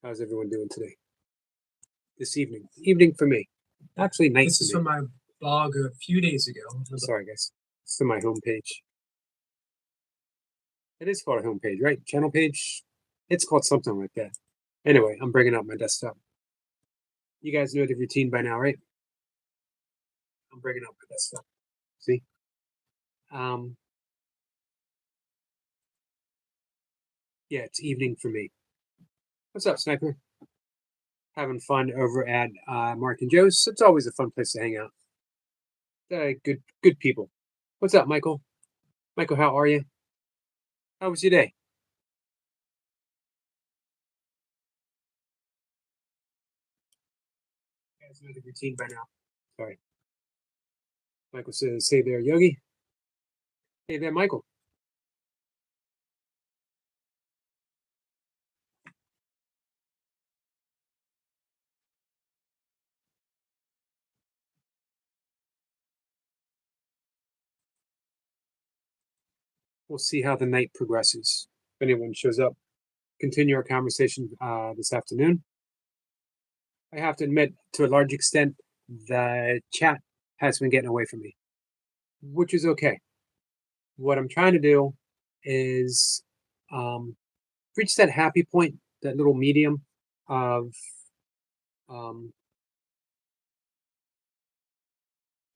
How's everyone doing today? This evening. Evening for me. Actually, night This for is me. from my blog a few days ago. Sorry, guys. It's on my homepage. It is called a homepage, right? Channel page? It's called something like that. Anyway, I'm bringing up my desktop. You guys know the routine by now, right? I'm bringing up my desktop. See? Yeah, it's evening for me. What's up, Sniper? Having fun over at Mark and Joe's. It's always a fun place to hang out. Good people. What's up, Michael? Michael, how are you? How was your day? You guys know the routine by now. Sorry. Michael says, hey there, Yogi. Hey there, Michael. We'll see how the night progresses. If anyone shows up, continue our conversation this afternoon. I have to admit, to a large extent, the chat has been getting away from me, which is okay. What I'm trying to do is reach that happy point, that little medium of um,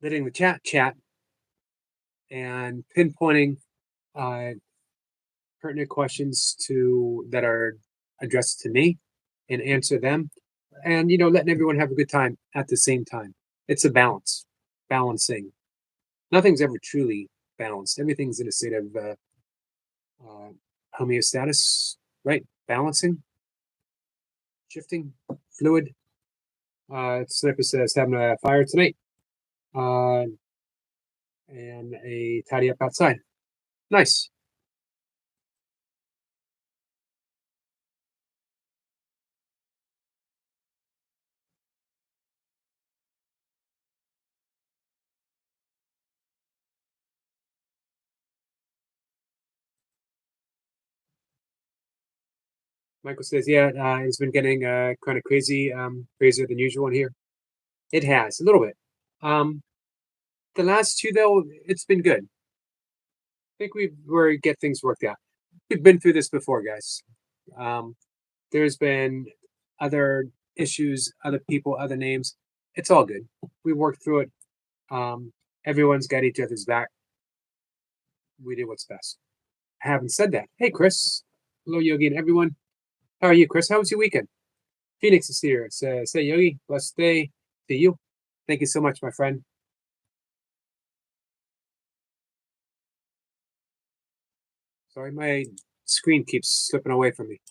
letting the chat and pinpointing uh, pertinent questions that are addressed to me and answer them, and letting everyone have a good time at the same time. It's a balancing. Nothing's ever truly balanced. Everything's in a state of homeostasis, right? Balancing, shifting, fluid. Sniper says having a fire tonight uh, and a tidy up outside. Nice. Michael says, yeah, it's been getting kind of crazy, crazier than usual in here. It has a little bit. The last two, though, it's been good. I think we're get things worked out. We've been through this before, guys. Um, there's been other issues, other people, other names. It's all good. We worked through it. Um, everyone's got each other's back. We do what's best. Having said that, hey, Chris. Hello, Yogi, and everyone. How are you, Chris? How was your weekend? Phoenix is here. Says, hey, Yogi, blessed day to you. Thank you so much, my friend. Sorry, my screen keeps slipping away from me.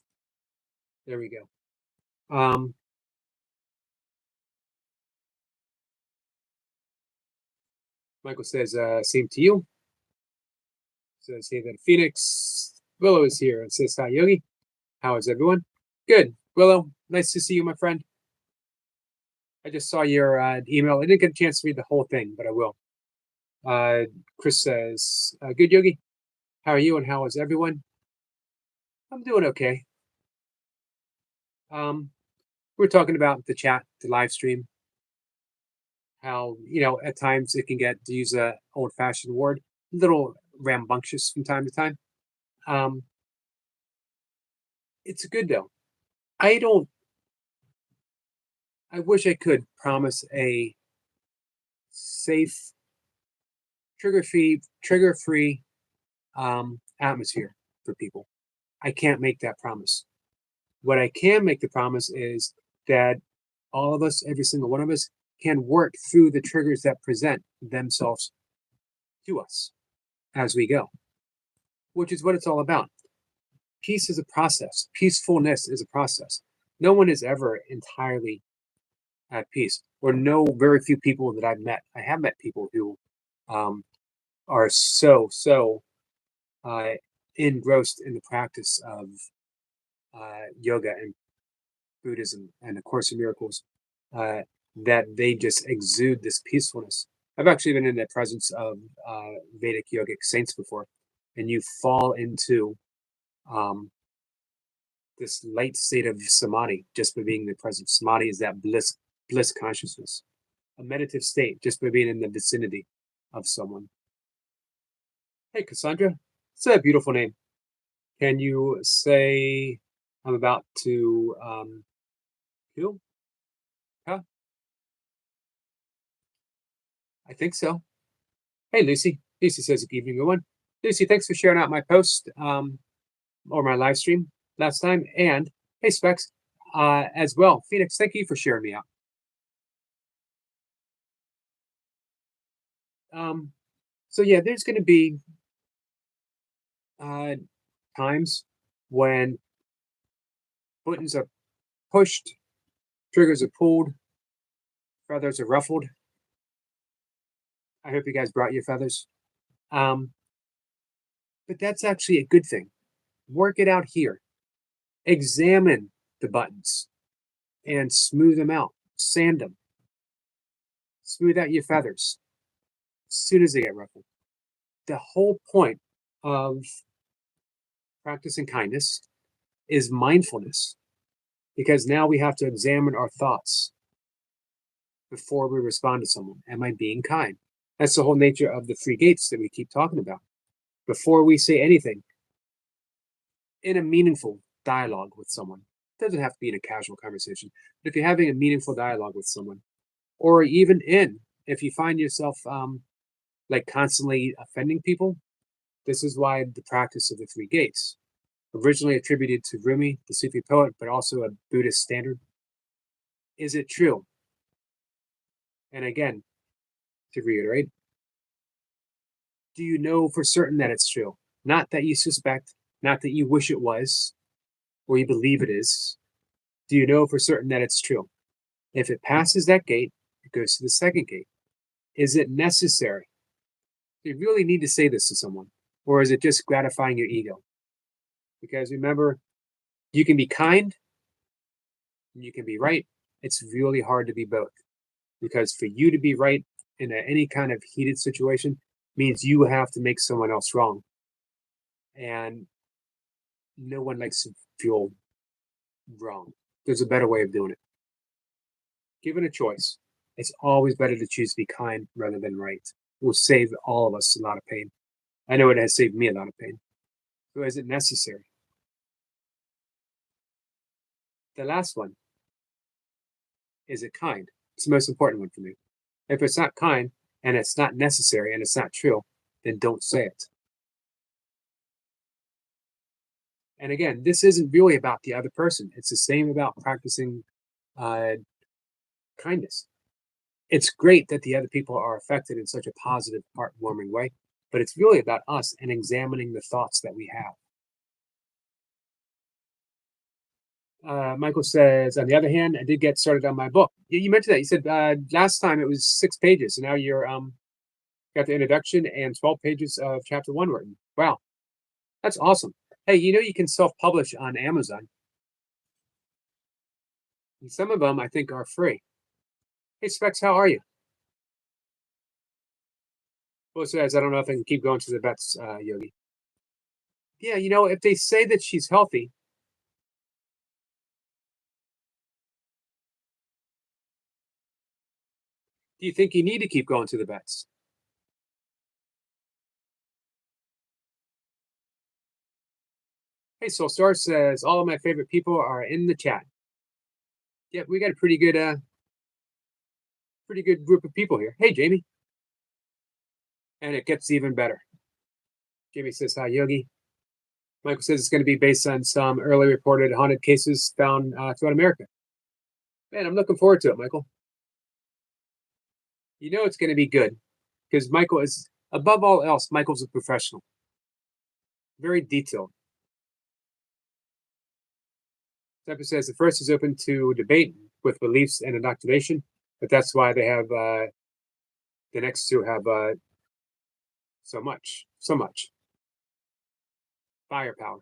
There we go. Michael says, same to you. Says, hey there, Phoenix. Willow is here and says, hi, Yogi. How is everyone? Good. Willow, nice to see you, my friend. I just saw your email. I didn't get a chance to read the whole thing, but I will. Chris says, good, Yogi. How are you and how is everyone? I'm doing okay. We're talking about the chat, the live stream, how, at times it can get, to use a old fashioned word, a little rambunctious from time to time. Um, it's good though. I wish I could promise a safe, trigger free atmosphere for people. I can't make that promise. What I can make the promise is that all of us, every single one of us, can work through the triggers that present themselves to us as we go, which is what it's all about. Peace is a process. Peacefulness is a process. No one is ever entirely at peace, or no, very few people that I've met. I have met people who um, are so uh, engrossed in the practice of yoga and Buddhism and A Course in Miracles uh, that they just exude this peacefulness. I've actually been in the presence of Vedic yogic saints before, and you fall into um, this light state of samadhi just by being in the presence. Samadhi is that bliss consciousness, a meditative state just by being in the vicinity of someone. Hey, Cassandra, it's a beautiful name. Can you say I'm about to heal? Huh? I think so. Hey, Lucy. Lucy says, good evening, everyone. Lucy, thanks for sharing out my post or my live stream last time. And hey, Specs, as well. Phoenix, thank you for sharing me out. So yeah, there's going to be times when buttons are pushed, triggers are pulled, feathers are ruffled. I hope you guys brought your feathers. But that's actually a good thing. Work it out here. Examine the buttons and smooth them out. Sand them. Smooth out your feathers as soon as they get ruffled. The whole point of practicing kindness is mindfulness, because now we have to examine our thoughts before we respond to someone. Am I being kind? That's the whole nature of the three gates that we keep talking about. Before we say anything, in a meaningful dialogue with someone, it doesn't have to be in a casual conversation, but if you're having a meaningful dialogue with someone, or even if you find yourself like constantly offending people, this is why the practice of the three gates, originally attributed to Rumi, the Sufi poet, but also a Buddhist standard. Is it true? And again, to reiterate, do you know for certain that it's true? Not that you suspect, not that you wish it was, or you believe it is. Do you know for certain that it's true? If it passes that gate, it goes to the second gate. Is it necessary? Do you really need to say this to someone? Or is it just gratifying your ego? Because remember, you can be kind and you can be right. It's really hard to be both. Because for you to be right in any kind of heated situation means you have to make someone else wrong. And no one likes to feel wrong. There's a better way of doing it. Given a choice, it's always better to choose to be kind rather than right. It will save all of us a lot of pain. I know it has saved me a lot of pain. So is it necessary? The last one, is it kind? It's the most important one for me. If it's not kind and it's not necessary and it's not true, then don't say it. And again, this isn't really about the other person. It's the same about practicing kindness. It's great that the other people are affected in such a positive, heartwarming way, but it's really about us and examining the thoughts that we have. Michael says, on the other hand, I did get started on my book. You mentioned that. You said last time it was 6 pages, and now you're got the introduction and 12 pages of chapter 1 written. Wow, that's awesome. Hey, you can self-publish on Amazon. And some of them I think are free. Hey, Specs, how are you? Well, says, I don't know if I can keep going to the vets, Yogi. Yeah, if they say that she's healthy, do you think you need to keep going to the vets? Hey, Soulstar says, all of my favorite people are in the chat. Yep, we got a pretty good group of people here. Hey, Jamie. And it gets even better. Jamie says, hi, Yogi. Michael says it's going to be based on some early reported haunted cases found throughout America. Man, I'm looking forward to it, Michael. You know it's going to be good because Michael is, above all else, Michael's a professional. Very detailed. Stepper says the first is open to debate with beliefs and indoctrination, but that's why they have the next two have so much firepower.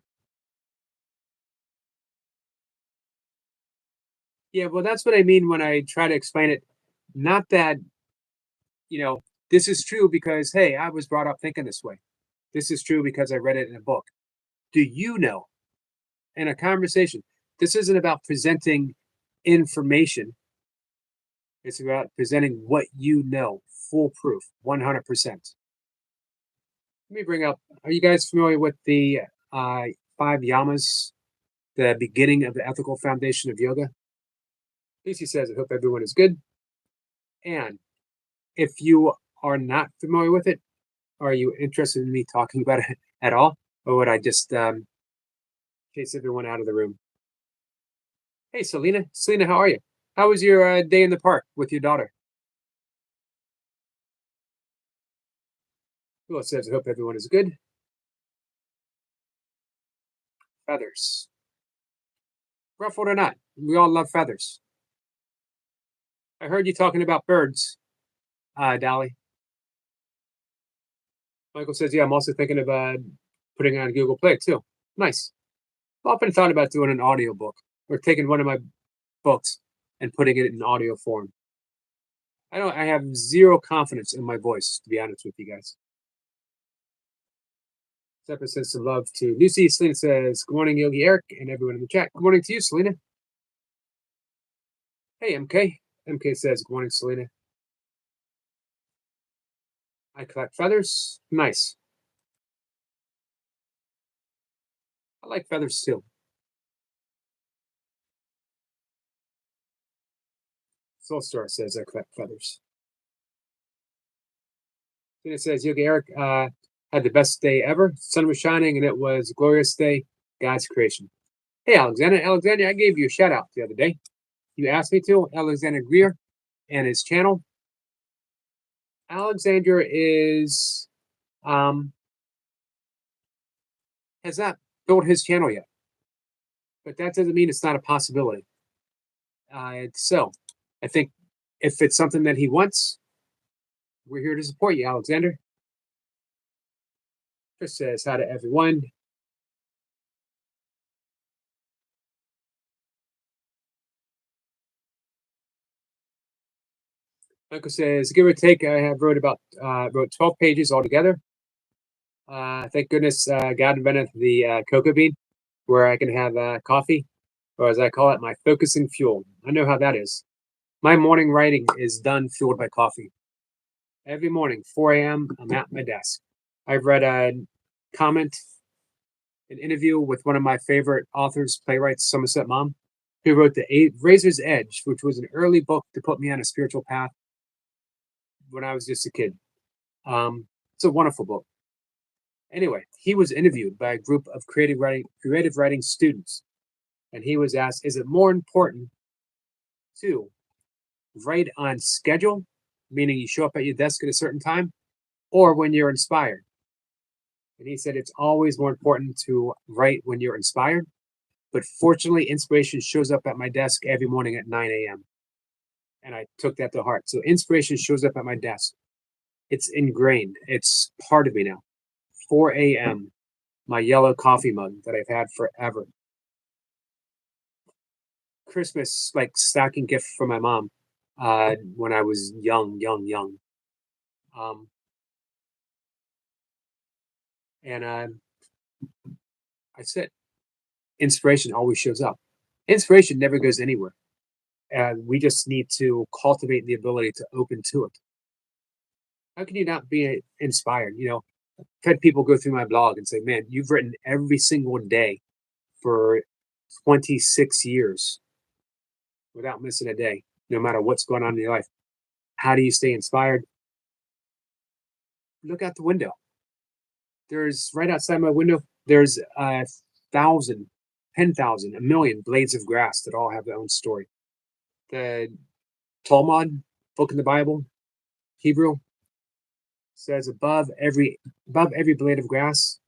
Yeah, well, that's what I mean when I try to explain it. Not that, this is true because, hey, I was brought up thinking this way. This is true because I read it in a book. Do you know in a conversation? This isn't about presenting information. It's about presenting what you know, foolproof, 100%. Let me bring up, are you guys familiar with the five yamas, the beginning of the ethical foundation of yoga? Lucy says, I hope everyone is good. And if you are not familiar with it, are you interested in me talking about it at all? Or would I just chase everyone out of the room? Hey, Selena. Selena, how are you? How was your day in the park with your daughter? Who else says, I hope everyone is good? Feathers. Ruffled or not, we all love feathers. I heard you talking about birds, Dolly. Michael says, yeah, I'm also thinking of putting it on Google Play too. Nice. I've often thought about doing an audio book or taking one of my books and putting it in audio form. I have zero confidence in my voice, to be honest with you guys. Separate sends some love to Lucy. Selena says, good morning, Yogi Eric, and everyone in the chat. Good morning to you, Selena. Hey, MK. MK says, good morning, Selena. I collect feathers. Nice. I like feathers too. Soulstar says, I collect feathers. Selena says, Yogi Eric had the best day ever. Sun was shining, and it was a glorious day. God's creation. Hey, Alexander. Alexander, I gave you a shout out the other day. You asked me to. Alexander Greer and his channel. Alexander is has not built his channel yet, but that doesn't mean it's not a possibility. So I think if it's something that he wants, we're here to support you, Alexander. Chris says hi to everyone. Michael says, give or take, I have wrote 12 pages altogether. Thank goodness God invented the cocoa bean, where I can have coffee, or as I call it, my focusing fuel. I know how that is. My morning writing is done fueled by coffee. Every morning, 4 a.m., I'm at my desk. I've read a comment, an interview with one of my favorite authors, playwrights, Somerset Maugham, who wrote The Razor's Edge, which was an early book to put me on a spiritual path when I was just a kid. It's a wonderful book. Anyway, he was interviewed by a group of creative writing students, and he was asked, is it more important to write on schedule, meaning you show up at your desk at a certain time, or when you're inspired? And he said it's always more important to write when you're inspired. But fortunately, inspiration shows up at my desk every morning at 9 a.m. And I took that to heart. So inspiration shows up at my desk. It's ingrained. It's part of me now. 4 a.m., my yellow coffee mug that I've had forever. Christmas, like stocking gift from my mom when I was young. And I said, inspiration always shows up. Inspiration never goes anywhere. And we just need to cultivate the ability to open to it. How can you not be inspired? You know, I've had people go through my blog and say, man, you've written every single day for 26 years without missing a day, no matter what's going on in your life. How do you stay inspired? Look out the window. There's right outside my window, there's 1,000, 10,000, a million blades of grass that all have their own story. The Talmud, book in the Bible, Hebrew, says above every blade of grass,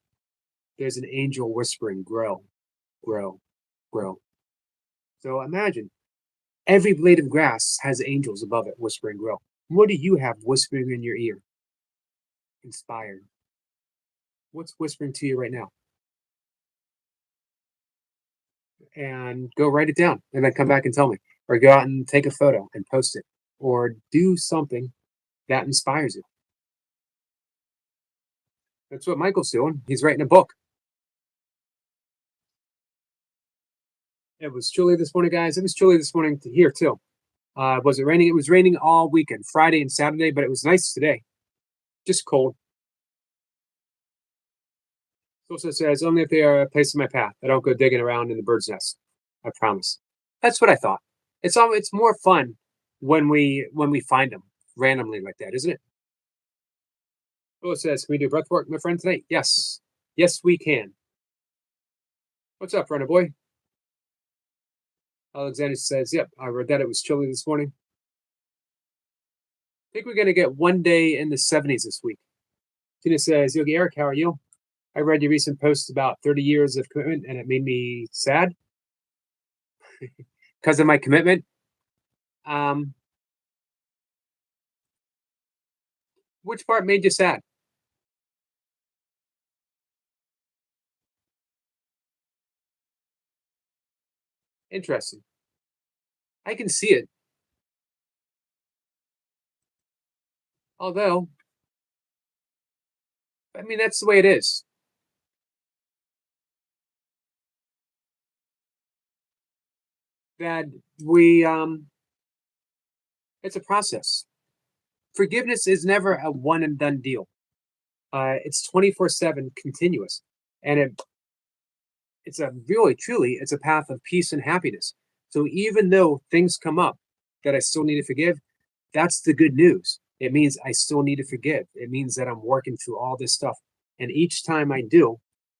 there's an angel whispering, grow, grow, grow. So imagine every blade of grass has angels above it whispering, grow. What do you have whispering in your ear? Inspired. What's whispering to you right now? And go write it down and then come back and tell me. Or go out and take a photo and post it. Or do something that inspires you. That's what Michael's doing. He's writing a book. It was chilly this morning, guys. It was chilly this morning here too. Was it raining? It was raining all weekend, Friday and Saturday, but it was nice today. Just cold. Also says only if they are placed in my path. I don't go digging around in the bird's nest. I promise. That's what I thought. It's more fun when we find them randomly like that, isn't it? Oh, says, can we do breath work, my friend, tonight? Yes. Yes, we can. What's up, runner boy? Alexander says, yep, I read that it was chilly this morning. I think we're going to get one day in the 70s this week. Tina says, Yogi Eric, how are you? I read your recent post about 30 years of commitment and it made me sad because of my commitment. Which part made you sad? Interesting. I can see it. Although, I mean, that's the way it is. That we, it's a process. Forgiveness is never a one and done deal. It's 24/7 continuous. And it's a really, truly, it's a path of peace and happiness. So even though things come up that I still need to forgive, that's the good news. It means I still need to forgive. It means that I'm working through all this stuff. And each time I do,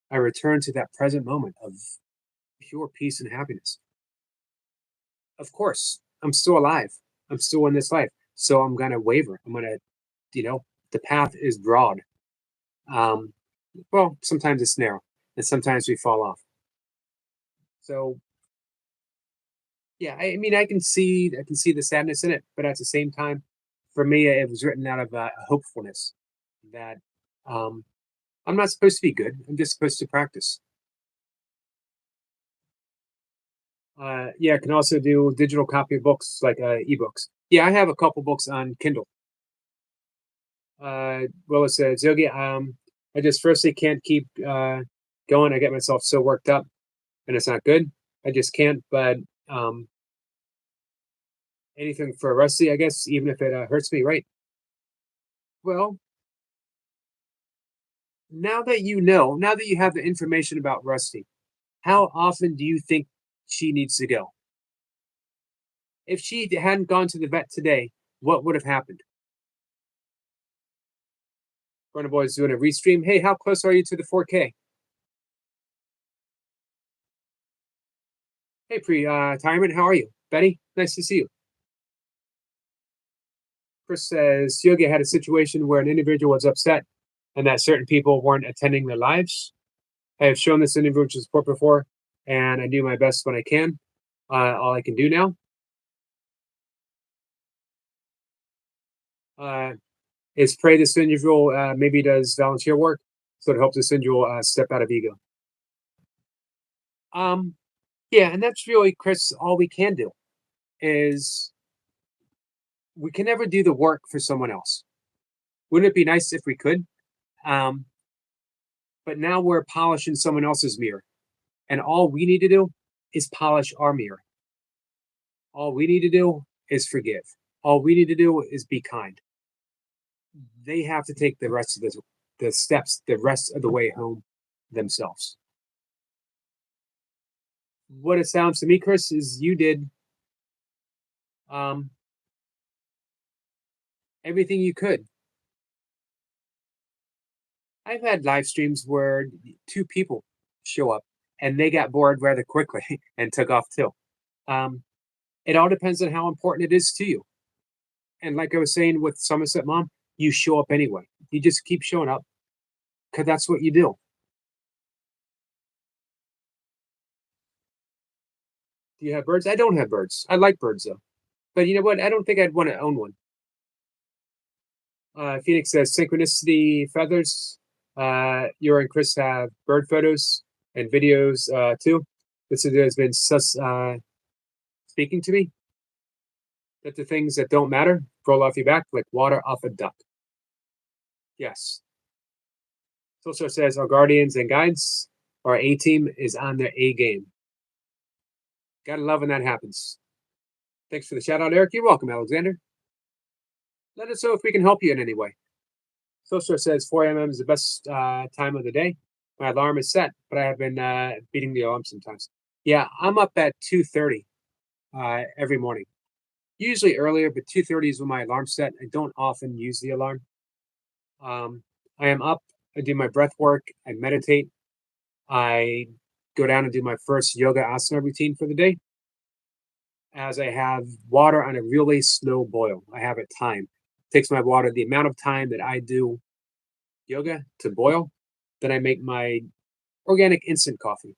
I return to that present moment of pure peace and happiness. Of course, I'm still alive. I'm still in this life. So I'm going to waver. I'm going to, the path is broad. Um, well, sometimes it's narrow and sometimes we fall off. So yeah, I mean, I can see the sadness in it, but at the same time, for me, it was written out of hopefulness that um, I'm not supposed to be good. I'm just supposed to practice. Yeah, I can also do digital copy of books like ebooks. Yeah, I have a couple books on Kindle. Well, it says Yogi. I just firstly can't keep going. I get myself so worked up, and it's not good. I just can't. But um, anything for Rusty, I guess, even if it hurts me, right? Well, now that you have the information about Rusty, how often do you think she needs to go? If she hadn't gone to the vet today, what would have happened? Runner Boy's doing a restream. Hey, how close are you to the 4K? Hey, retirement, how are you? Betty, nice to see you. Chris says Yogi had a situation where an individual was upset and that certain people weren't attending their lives. I have shown this individual support before, and I do my best when I can. All I can do now uh, is pray this individual maybe does volunteer work so to help this individual step out of ego. Um, yeah, and that's really, Chris, all we can do is we can never do the work for someone else. Wouldn't it be nice if we could? Um, but now we're polishing someone else's mirror, and all we need to do is polish our mirror. All we need to do is forgive. All we need to do is be kind. They have to take the rest of the steps, the rest of the way home themselves. What it sounds to me, Chris, is you did um, everything you could. I've had live streams where two people show up and they got bored rather quickly and took off too. Um, it all depends on how important it is to you. And like I was saying with Somerset Mom, you show up anyway. You just keep showing up because that's what you do. Do you have birds? I don't have birds. I like birds though. But you know what? I don't think I'd want to own one. Phoenix says synchronicity feathers. You and Chris have bird photos and videos too. This has been speaking to me that the things that don't matter roll off your back like water off a duck. Yes. It also says our guardians and guides, our A team is on their A game. Gotta love when that happens. Thanks for the shout out, Eric. You're welcome, Alexander. Let us know if we can help you in any way. Sosa says 4 a.m. is the best time of the day. My alarm is set, but I have been beating the alarm sometimes. Yeah, I'm up at 2:30 every morning. Usually earlier, but 2:30 is when my alarm's set. I don't often use the alarm. I am up. I do my breath work. I meditate. I go down and do my first yoga asana routine for the day. As I have water on a really slow boil. I have it timed. Takes my water the amount of time that I do yoga to boil. Then I make my organic instant coffee.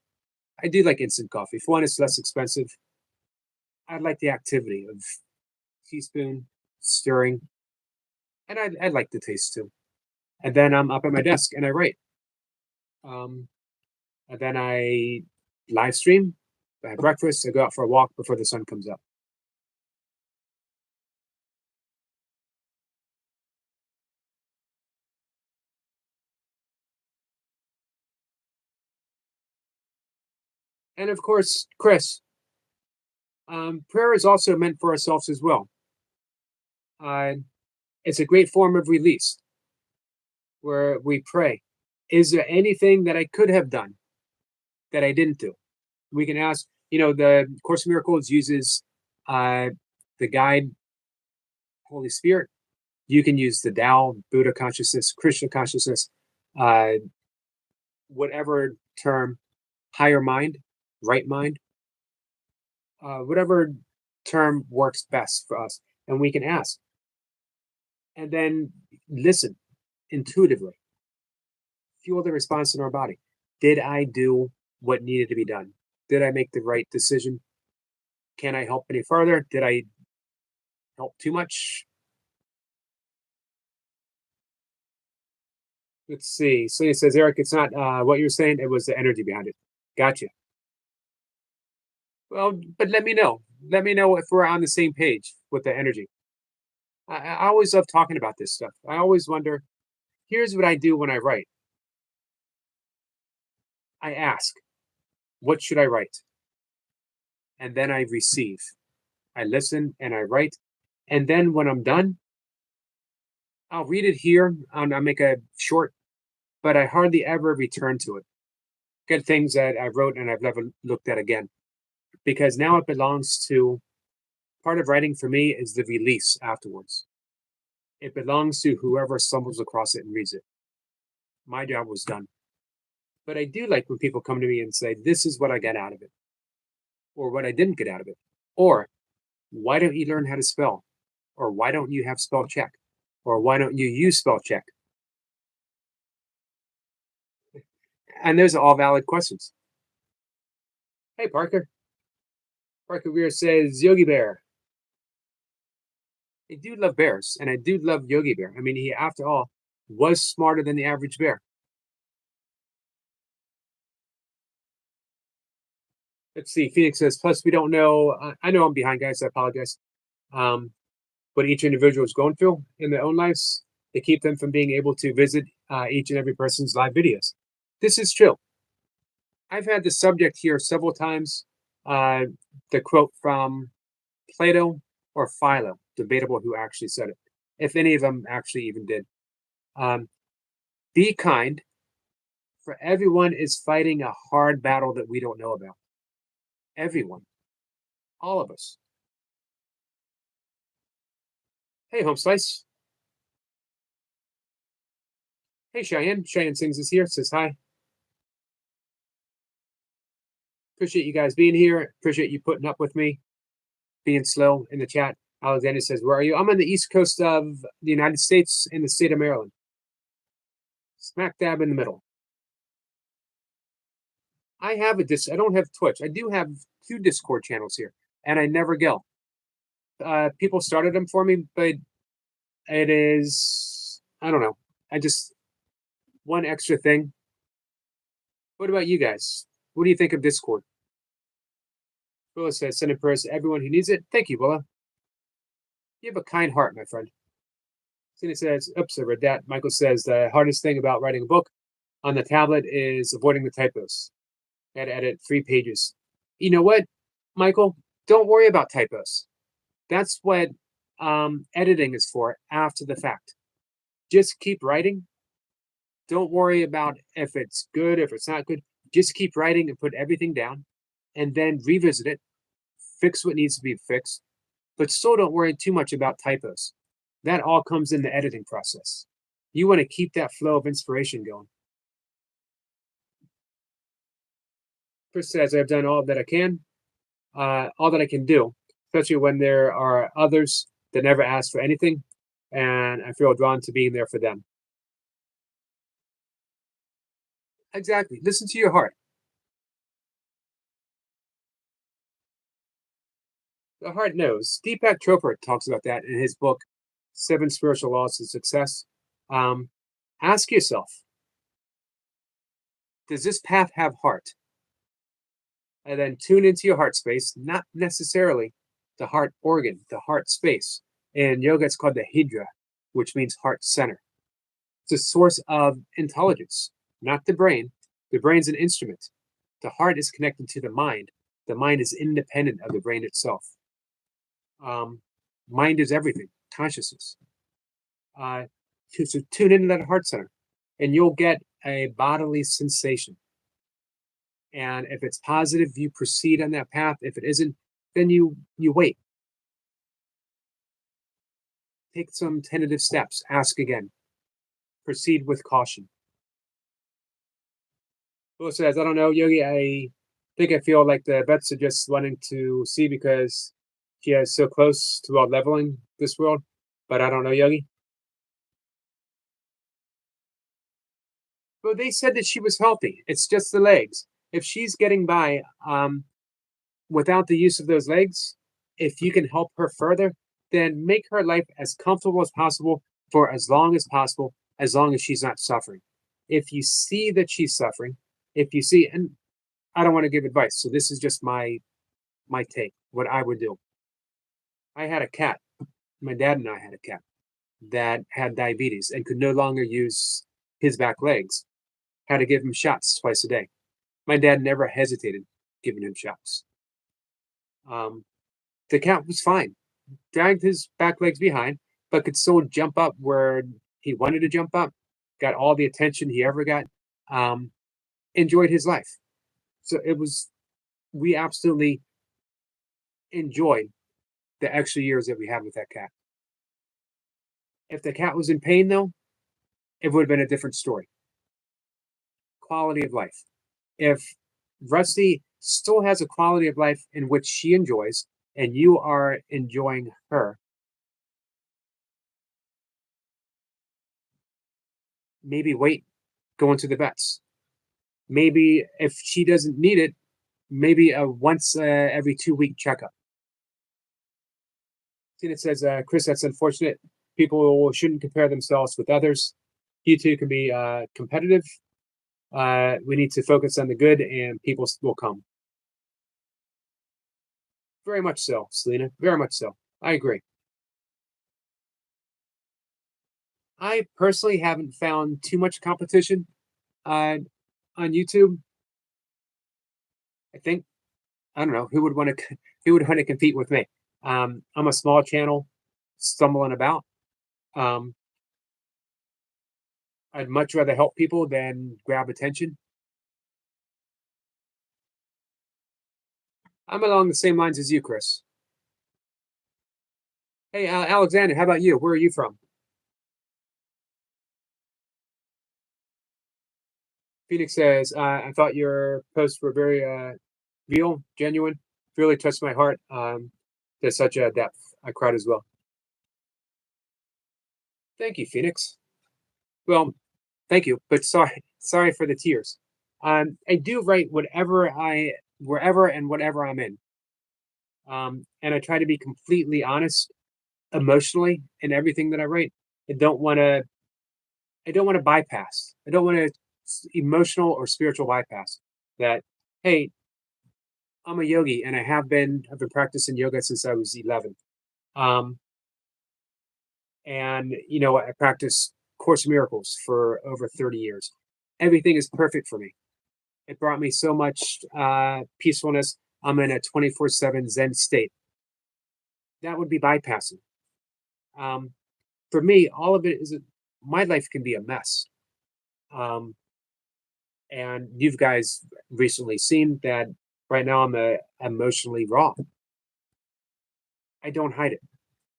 I do like instant coffee. For one, it's less expensive. I like the activity of teaspoon stirring, and I like the taste too. And then I'm up at my desk and I write. Um, and then I live stream. I have breakfast. I go out for a walk before the sun comes up. And of course, Chris, prayer is also meant for ourselves as well. Uh, it's a great form of release where we pray. Is there anything that I could have done that I didn't do? We can ask, the Course of Miracles uses the guide Holy Spirit. You can use the Tao, Buddha consciousness, Krishna consciousness, uh, whatever term, higher mind, right mind, whatever term works best for us. And we can ask. And then listen intuitively. Feel the response in our body. Did I do what needed to be done? Did I make the right decision? Can I help any further? Did I help too much? Let's see. So he says, Eric, it's not what you were saying. It was the energy behind it. Gotcha. Well, but let me know. Let me know if we're on the same page with the energy. I always love talking about this stuff. I always wonder, here's what I do when I write. I ask, what should I write? And then I receive. I listen and I write. And then when I'm done, I'll read it here. I'll make a short, but I hardly ever return to it. Get things that I wrote and I've never looked at again. Because now it belongs to part of writing for me is the release afterwards. It belongs to whoever stumbles across it and reads it. My job was done. But I do like when people come to me and say, this is what I got out of it, or what I didn't get out of it, or why don't you learn how to spell, or why don't you have spell check, or why don't you use spell check? And those are all valid questions. Hey, Parker. Parker Weir says, Yogi Bear. I do love bears, and I do love Yogi Bear. I mean, he, after all, was smarter than the average bear. Let's see. Phoenix says, plus, we don't know. I know I'm behind, guys. I apologize. What each individual is going through in their own lives to keep them from being able to visit each and every person's live videos. This is true. I've had this subject here several times. The quote from Plato or Philo, debatable who actually said it, if any of them actually even did. Be kind, for everyone is fighting a hard battle that we don't know about. Everyone, all of us. Hey, Home Slice. Hey, Cheyenne. Cheyenne Sings is here, says hi. Appreciate you guys being here. Appreciate you putting up with me, being slow in the chat. Alexander says, where are you? I'm on the east coast of the United States in the state of Maryland. Smack dab in the middle. I have I don't have Twitch. I do have 2 Discord channels here, and I never go. People started them for me, but it is, I don't know. I just, one extra thing. What about you guys? What do you think of Discord? Willa says, send a prayers to everyone who needs it. Thank you, Willa. You have a kind heart, my friend. Cindy says, oops, I read that. Michael says, the hardest thing about writing a book on the tablet is avoiding the typos. I had to edit 3 pages. You know what? Michael, don't worry about typos. That's what editing is for after the fact. Just keep writing. Don't worry about if it's good, if it's not good. Just keep writing and put everything down and then revisit it, fix what needs to be fixed, but still don't worry too much about typos. That all comes in the editing process. You want to keep that flow of inspiration going. Chris says, I've done all that I can, all that I can do, especially when there are others that never ask for anything, and I feel drawn to being there for them. Exactly. Listen to your heart. The heart knows. Deepak Chopra talks about that in his book, Seven Spiritual Laws of Success. Um, Ask yourself, does this path have heart? And then tune into your heart space, not necessarily the heart organ, the heart space. In yoga, it's called the hidra, which means heart center. It's a source of intelligence, not the brain. The brain's an instrument. The heart is connected to the mind. The mind is independent of the brain itself. Mind is everything, consciousness. So tune into that heart center, and you'll get a bodily sensation. And if it's positive, you proceed on that path. If it isn't, then you wait. Take some tentative steps. Ask again. Proceed with caution. Who says, I don't know, Yogi. I think I feel like the vets are just wanting to see because she is so close to leveling this world. But I don't know, Yogi. Well, they said that she was healthy. It's just the legs. If she's getting by without the use of those legs, if you can help her further, then make her life as comfortable as possible for as long as she's not suffering. If you see that she's suffering, if you see, and I don't want to give advice, so this is just my take, what I would do. I had a cat. My dad and I had a cat that had diabetes and could no longer use his back legs. Had to give him shots twice a day. My dad never hesitated giving him shots. The cat was fine, dragged his back legs behind, but could still jump up where he wanted to jump up, got all the attention he ever got, enjoyed his life. So we absolutely enjoyed the extra years that we had with that cat. If the cat was in pain, though, it would have been a different story. Quality of life. If Rusty still has a quality of life in which she enjoys, and you are enjoying her, maybe wait, go into the vets. Maybe if she doesn't need it, maybe a once every 2 week checkup. Tina says, Chris, that's unfortunate. People shouldn't compare themselves with others. You two can be competitive. We need to focus on the good, and people will come. Very much so, Selena. Very much so. I agree. I personally haven't found too much competition on YouTube. I think I don't know who would want to who would want to compete with me. I'm a small channel, stumbling about. Um, I'd much rather help people than grab attention. I'm along the same lines as you, Chris. Hey, Alexander, how about you? Where are you from? Phoenix says, I thought your posts were very real, genuine, really touched my heart. There's such a depth. I cried as well. Thank you, Phoenix. Well, thank you, but sorry for the tears. I do write wherever and whatever I'm in. And I try to be completely honest emotionally in everything that I write. I don't want to bypass. I don't want to emotional or spiritual bypass that. Hey, I'm a yogi and I've been practicing yoga since I was 11. And I practice Course in Miracles for over 30 years. Everything is perfect for me. It brought me so much peacefulness. I'm in a 24/7 Zen state. That would be bypassing. Um, for me, all of it is my life can be a mess. Um, and you've guys recently seen that right now I'm emotionally raw. I don't hide it.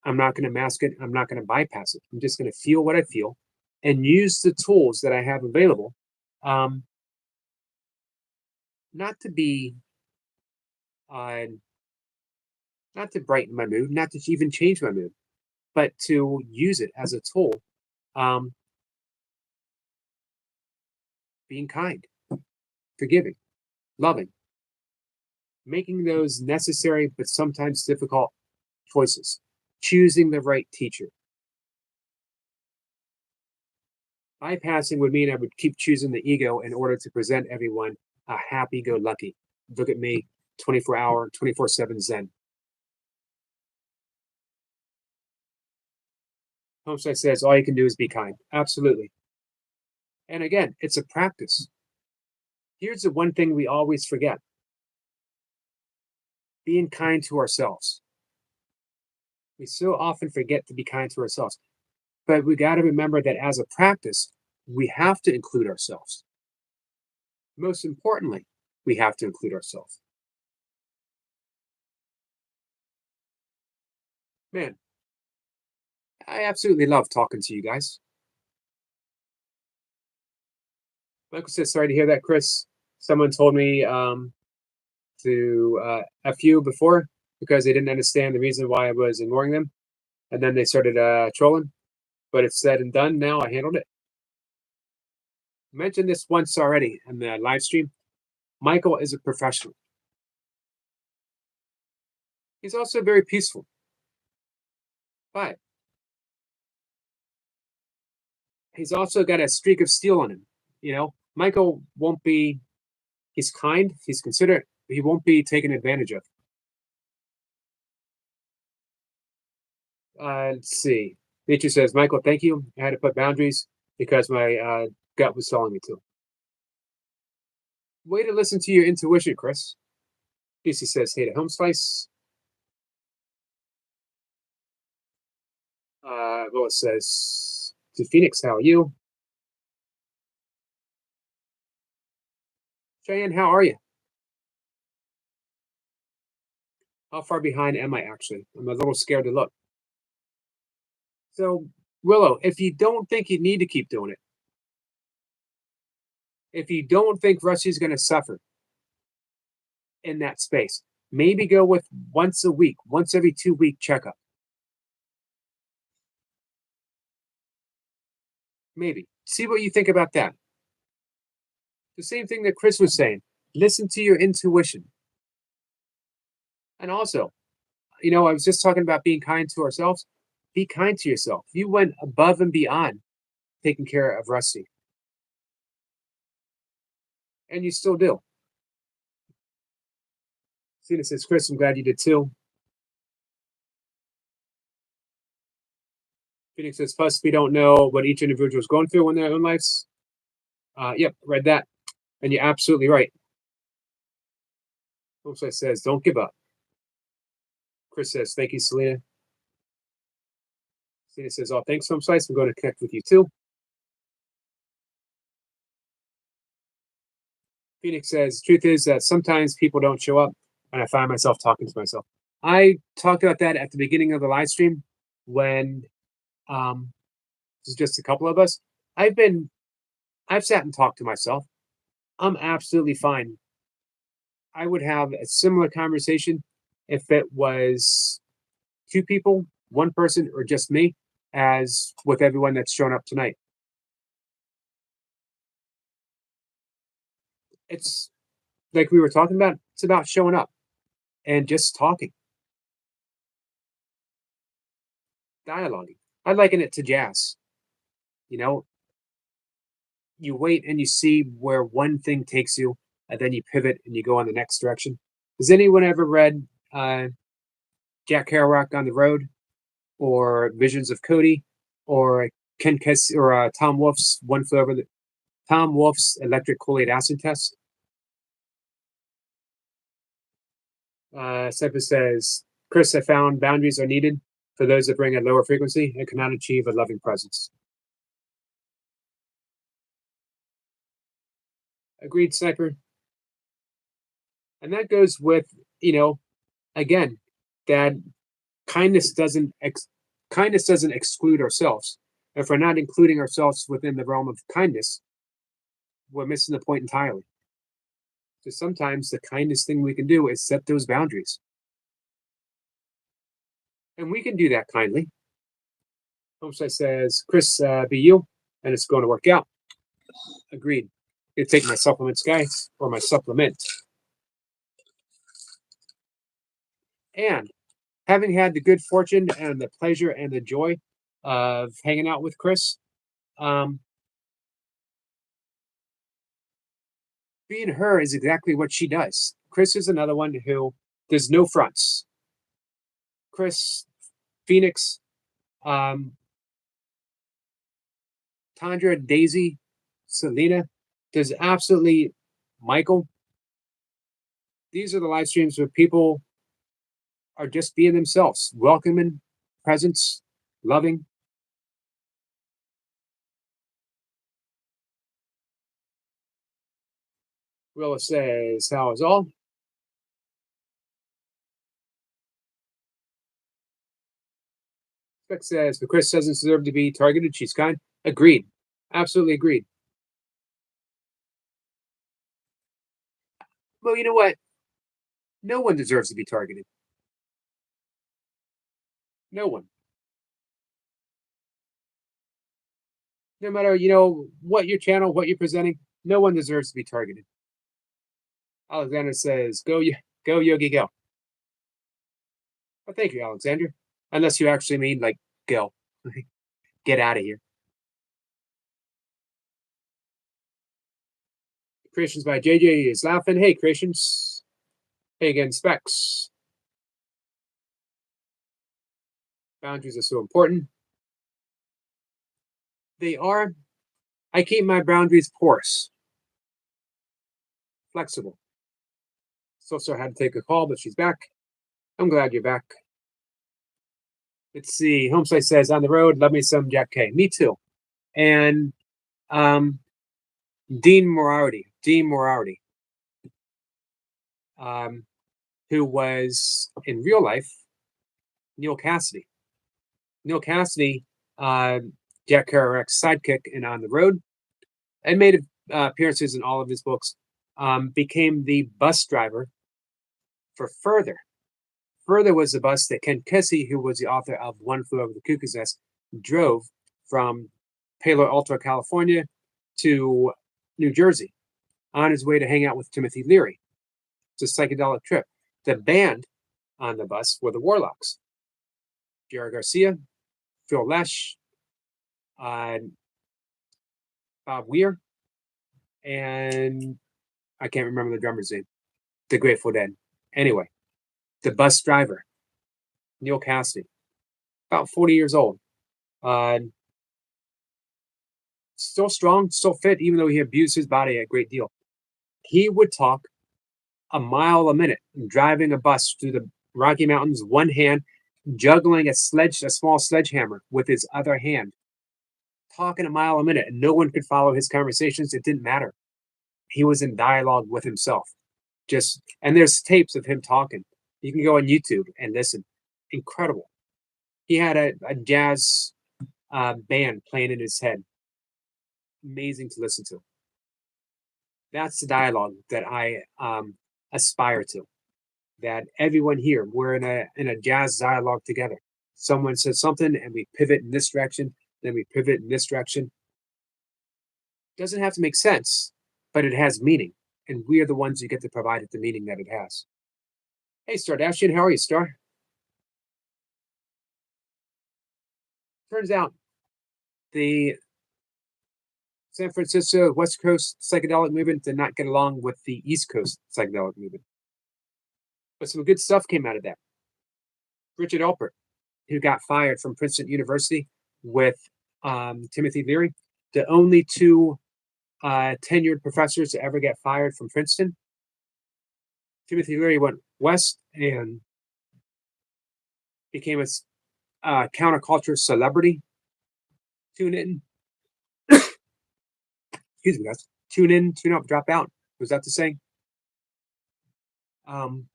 I'm not going to mask it. I'm not going to bypass it. I'm just going to feel what I feel and use the tools that I have available. Um, not to be, uh, not to brighten my mood, not to even change my mood, but to use it as a tool. Um, being kind, forgiving, loving, making those necessary but sometimes difficult choices, choosing the right teacher. Bypassing would mean I would keep choosing the ego in order to present everyone a happy go lucky. Look at me, 24-hour, 24/7 Zen. Homestead says all you can do is be kind. Absolutely. And again, it's a practice. Here's the one thing we always forget: being kind to ourselves. We so often forget to be kind to ourselves. But we got to remember that as a practice, we have to include ourselves. Most importantly, we have to include ourselves. Man, I absolutely love talking to you guys. Michael says, sorry to hear that, Chris. Someone told me to F you before because they didn't understand the reason why I was ignoring them. And then they started trolling. But it's said and done now. I handled it. I mentioned this once already in the live stream. Michael is a professional. He's also very peaceful. But he's also got a streak of steel on him. Michael won't be, he's kind, he's considerate, but he won't be taken advantage of. Let's see. Nature says, Michael, thank you. I had to put boundaries because my gut was telling me to. Way to listen to your intuition, Chris. Lucy says, hey to home slice. Lois says, to Phoenix, how are you? Cheyenne, how are you? How far behind am I actually? I'm a little scared to look. So, Willow, if you don't think you need to keep doing it, if you don't think Rusty's going to suffer in that space, maybe go with once a week, once every 2 week checkup. Maybe. See what you think about that. The same thing that Chris was saying. Listen to your intuition. And also, I was just talking about being kind to ourselves. Be kind to yourself. You went above and beyond taking care of Rusty. And you still do. Cena says, Chris, I'm glad you did too. Phoenix says, plus, we don't know what each individual is going through in their own lives. Yep, read that. And you're absolutely right. Homeslice says, don't give up. Chris says, thank you, Selena. Selena says, oh, thanks, Homeslice. I'm going to connect with you too. Phoenix says, truth is that sometimes people don't show up and I find myself talking to myself. I talked about that at the beginning of the live stream when this is just a couple of us. I've sat and talked to myself. I'm absolutely fine. I would have a similar conversation if it was two people, one person, or just me, as with everyone that's shown up tonight. It's like we were talking about, it's about showing up and just talking, dialoguing. I liken it to jazz. You know, you wait and you see where one thing takes you, and then you pivot and you go in the next direction. Has anyone ever read Jack Kerouac on the Road, or Visions of Cody, or Ken Kes or Tom Wolfe's Tom Wolfe's Electric Kool-Aid Acid Test? Sepa says, Chris, I found boundaries are needed for those that bring a lower frequency and cannot achieve a loving presence. Agreed, Sniper. And that goes with, again, that kindness doesn't kindness doesn't exclude ourselves. If we're not including ourselves within the realm of kindness, we're missing the point entirely. So sometimes the kindest thing we can do is set those boundaries. And we can do that kindly. Homestead says, Chris, be you, and it's going to work out. Agreed. You take my supplements, guys, or my supplement. And having had the good fortune and the pleasure and the joy of hanging out with Chris, being her is exactly what she does. Chris is another one who there's no fronts. Chris, Phoenix, Tundra, Daisy, Selena, there's absolutely Michael. These are the live streams where people are just being themselves, welcoming, presence, loving. Willa says, how is all? Spec says, but Chris doesn't deserve to be targeted. She's kind. Agreed. Absolutely agreed. Well, you know what? No one deserves to be targeted. No one. No matter, what your channel, what you're presenting, no one deserves to be targeted. Alexander says, go Yogi, go. Well, thank you, Alexander. Unless you actually mean like go. Get out of here. Creations by JJ is laughing. Hey, Creations. Hey again, Specs. Boundaries are so important. They are. I keep my boundaries porous, flexible. So had to take a call, but she's back. I'm glad you're back. Let's see. Homesite says, on the road, love me some Jack K. Me too. And Dean Moriarty, who was in real life Neil Cassidy. Neil Cassidy, Jack Kerouac's sidekick in On the Road, and made appearances in all of his books, became the bus driver for Further. Further was the bus that Ken Kesey, who was the author of One Flew Over the Cuckoo's Nest, drove from Palo Alto, California to New Jersey on his way to hang out with Timothy Leary. It's a psychedelic trip. The band on the bus were the Warlocks. Jerry Garcia, Phil Lesh, Bob Weir, and I can't remember the drummer's name. The Grateful Dead. Anyway, the bus driver, Neil Cassidy, about 40 years old. Still strong, still fit, even though he abused his body a great deal. He would talk a mile a minute, driving a bus through the Rocky Mountains, one hand, juggling a small sledgehammer with his other hand, talking a mile a minute, and no one could follow his conversations. It didn't matter. He was in dialogue with himself. And there's tapes of him talking. You can go on YouTube and listen. Incredible. He had a jazz band playing in his head. Amazing to listen to. That's the dialogue that I aspire to. That everyone here, we're in a jazz dialogue together. Someone says something and we pivot in this direction, then we pivot in this direction. Doesn't have to make sense, but it has meaning. And we are the ones who get to provide it the meaning that it has. Hey, Stardashian, how are you, Star? Turns out the San Francisco West Coast psychedelic movement did not get along with the East Coast psychedelic movement. But some good stuff came out of that. Richard Alpert, who got fired from Princeton University with Timothy Leary, the only two tenured professors to ever get fired from Princeton. Timothy Leary went west and became a counterculture celebrity. Tune in. Excuse me, guys. Tune in, tune up, drop out. Was that the saying? Um,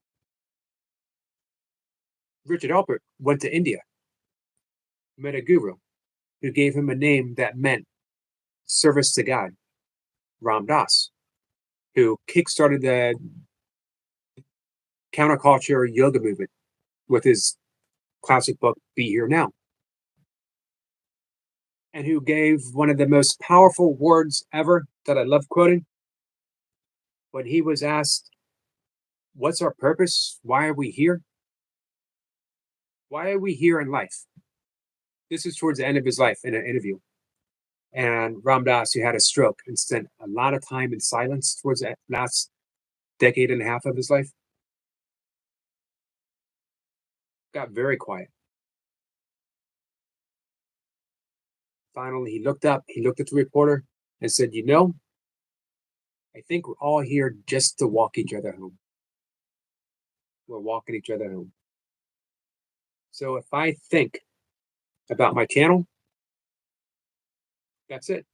Richard Alpert went to India, met a guru who gave him a name that meant service to God, Ram Dass, who kickstarted the counterculture yoga movement with his classic book, Be Here Now, and who gave one of the most powerful words ever that I love quoting when he was asked, "What's our purpose? Why are we here? Why are we here in life?" This is towards the end of his life in an interview. And Ram Dass, who had a stroke and spent a lot of time in silence towards the last decade and a half of his life, got very quiet. Finally, he looked up, he looked at the reporter and said, I think we're all here just to walk each other home. We're walking each other home. So if I think about my channel, that's it.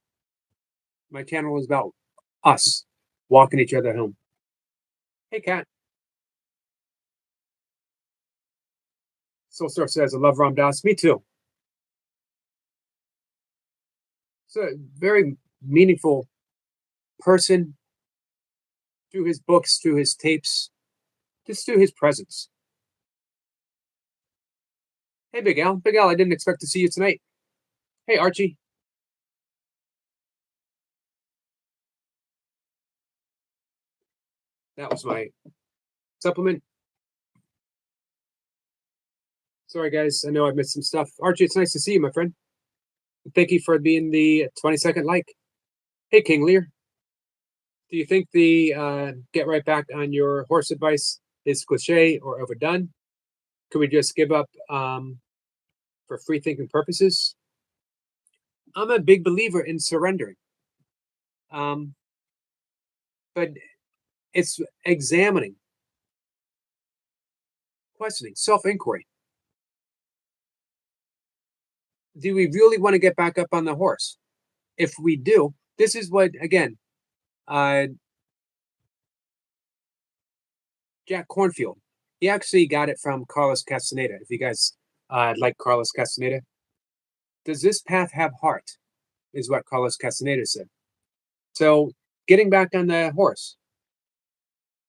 My channel is about us walking each other home. Hey, Kat. Soulstar says, I love Ram Dass. Me too. It's a very meaningful person through his books, through his tapes, just through his presence. Hey, Big Al. Big Al, I didn't expect to see you tonight. Hey, Archie. That was my supplement. Sorry, guys. I know I missed some stuff. Archie, it's nice to see you, my friend. Thank you for being the 20-second like. Hey, King Lear. Do you think the get right back on your horse advice is cliche or overdone? Could we just give up for free thinking purposes? I'm a big believer in surrendering. But it's examining, questioning, self-inquiry. Do we really want to get back up on the horse? If we do, this is what, again, Jack Cornfield, he actually got it from Carlos Castaneda. If you guys like Carlos Castaneda, does this path have heart? Is what Carlos Castaneda said. So getting back on the horse,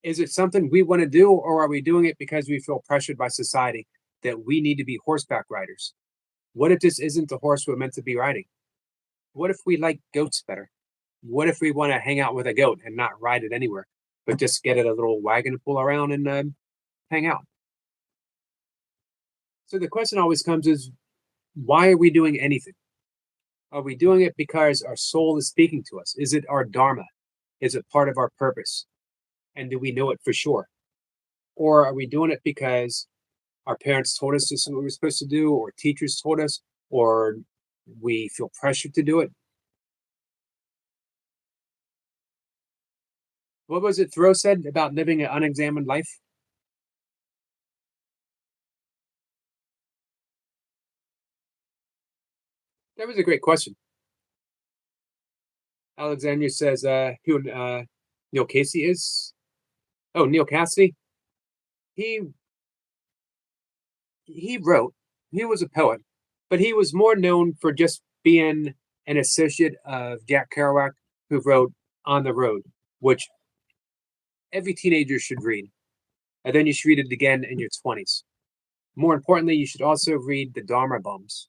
is it something we want to do, or are we doing it because we feel pressured by society that we need to be horseback riders? What if this isn't the horse we're meant to be riding? What if we like goats better? What if we want to hang out with a goat and not ride it anywhere, but just get it a little wagon to pull around and hang out? So the question always comes is, why are we doing anything? Are we doing it because our soul is speaking to us? Is it our dharma? Is it part of our purpose? And do we know it for sure? Or are we doing it because our parents told us this is what we're supposed to do, or teachers told us, or we feel pressured to do it? What was it Thoreau said about living an unexamined life? That was a great question. Alexander says who Neil Casey is. Oh, Neil Cassidy. He wrote. He was a poet, but he was more known for just being an associate of Jack Kerouac, who wrote On the Road, which every teenager should read. And then you should read it again in your 20s. More importantly, you should also read the Dharma Bums,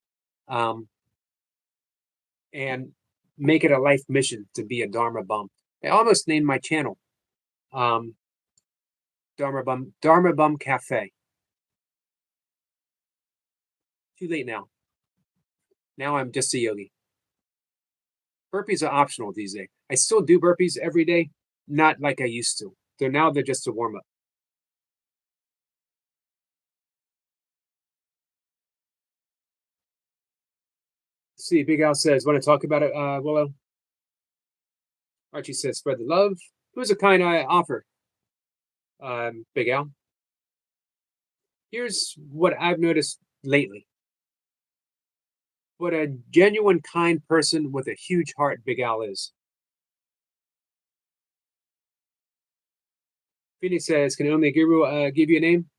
and make it a life mission to be a Dharma Bum. I almost named my channel Dharma Bum Cafe. Too late now. Now I'm just a yogi. Burpees are optional these days. I still do burpees every day, not like I used to. They're just a warm up. See, Big Al says, want to talk about it, Willow? Archie says, spread the love. It was a kind I offer. Big Al. Here's what I've noticed lately. What a genuine, kind person with a huge heart Big Al is. Phoenix says, "Can only guru give you a name?"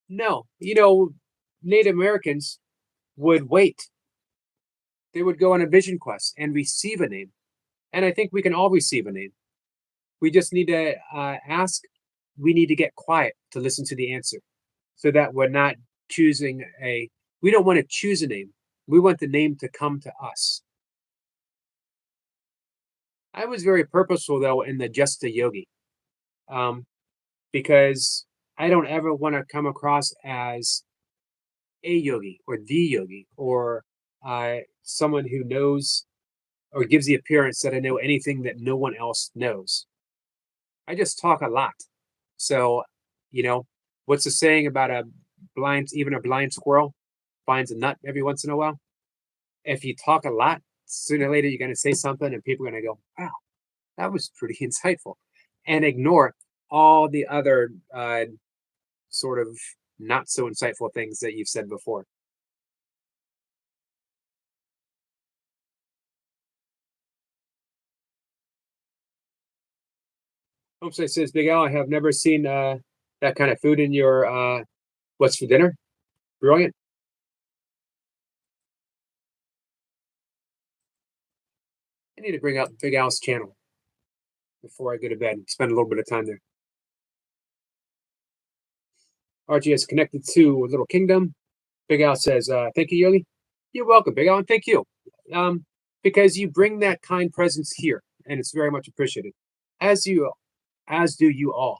No. Native Americans would wait. They would go on a vision quest and receive a name. And I think we can all receive a name. We just need to ask. We need to get quiet to listen to the answer so that we're not choosing a, we don't want to choose a name. We want the name to come to us. I was very purposeful though in the Just a Yogi, um, because I don't ever want to come across as a yogi or the yogi or someone who knows or gives the appearance that I know anything that no one else knows. I just talk a lot. So, you know, what's the saying about even a blind squirrel finds a nut every once in a while? If you talk a lot, sooner or later you're going to say something and people are going to go, wow, that was pretty insightful, and ignore all the other sort of not so insightful things that you've said before. Homestead says, Big Al, I have never seen that kind of food in your what's for dinner. Brilliant. I need to bring up Big Al's channel before I go to bed and spend a little bit of time there. RG is connected to Little Kingdom. Big Al says, thank you, Yogi. You're welcome, Big Al, and thank you. Because you bring that kind presence here, and it's very much appreciated. As you as do you all.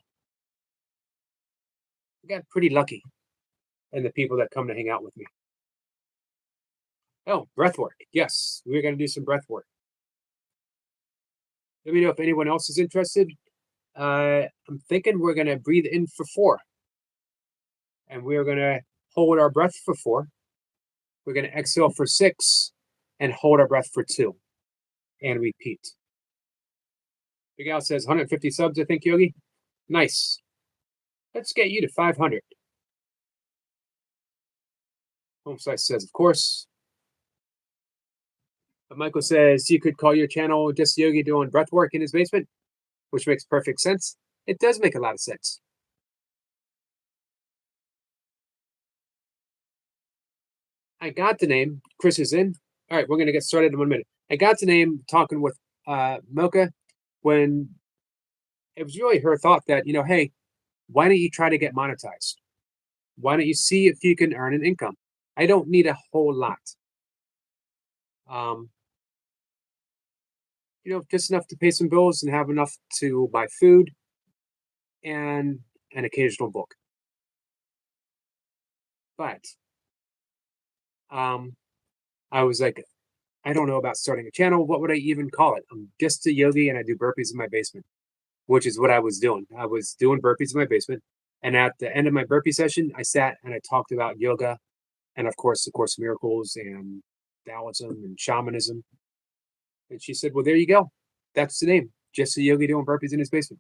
I got pretty lucky in the people that come to hang out with me. Oh, breath work. Yes, we're going to do some breath work. Let me know if anyone else is interested. I'm thinking we're going to breathe in for 4. And we're going to hold our breath for 4. We're going to exhale for 6 and hold our breath for 2 and repeat. Big Al says 150 subs, I think, Yogi. Nice. Let's get you to 500. Homeslice says, of course. But Michael says you could call your channel Just Yogi doing breath work in his basement, which makes perfect sense. It does make a lot of sense. I got the name. Chris is in. All right, we're going to get started in 1 minute. I got the name talking with Mocha when it was really her thought that, hey, why don't you try to get monetized? Why don't you see if you can earn an income? I don't need a whole lot. Um, just enough to pay some bills and have enough to buy food and an occasional book. But I was like, I don't know about starting a channel. What would I even call it? I'm just a yogi and I do burpees in my basement, which is what I was doing. I was doing burpees in my basement. And at the end of my burpee session, I sat and I talked about yoga and, of course, the Course of Miracles and Taoism and shamanism. And she said, well, there you go. That's the name. Just a yogi doing burpees in his basement.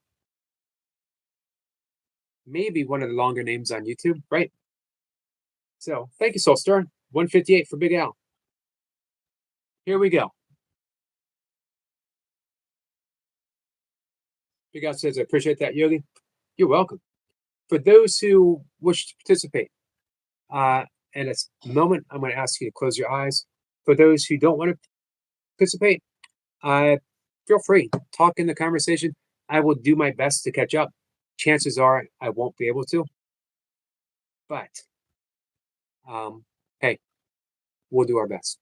Maybe one of the longer names on YouTube, right? So thank you, Soulstar. 158 for Big Al. Here we go. Big Al says, I appreciate that, Yogi. You're welcome. For those who wish to participate, in a moment, I'm going to ask you to close your eyes. For those who don't want to participate, feel free. Talk in the conversation. I will do my best to catch up. Chances are I won't be able to. But, hey, we'll do our best.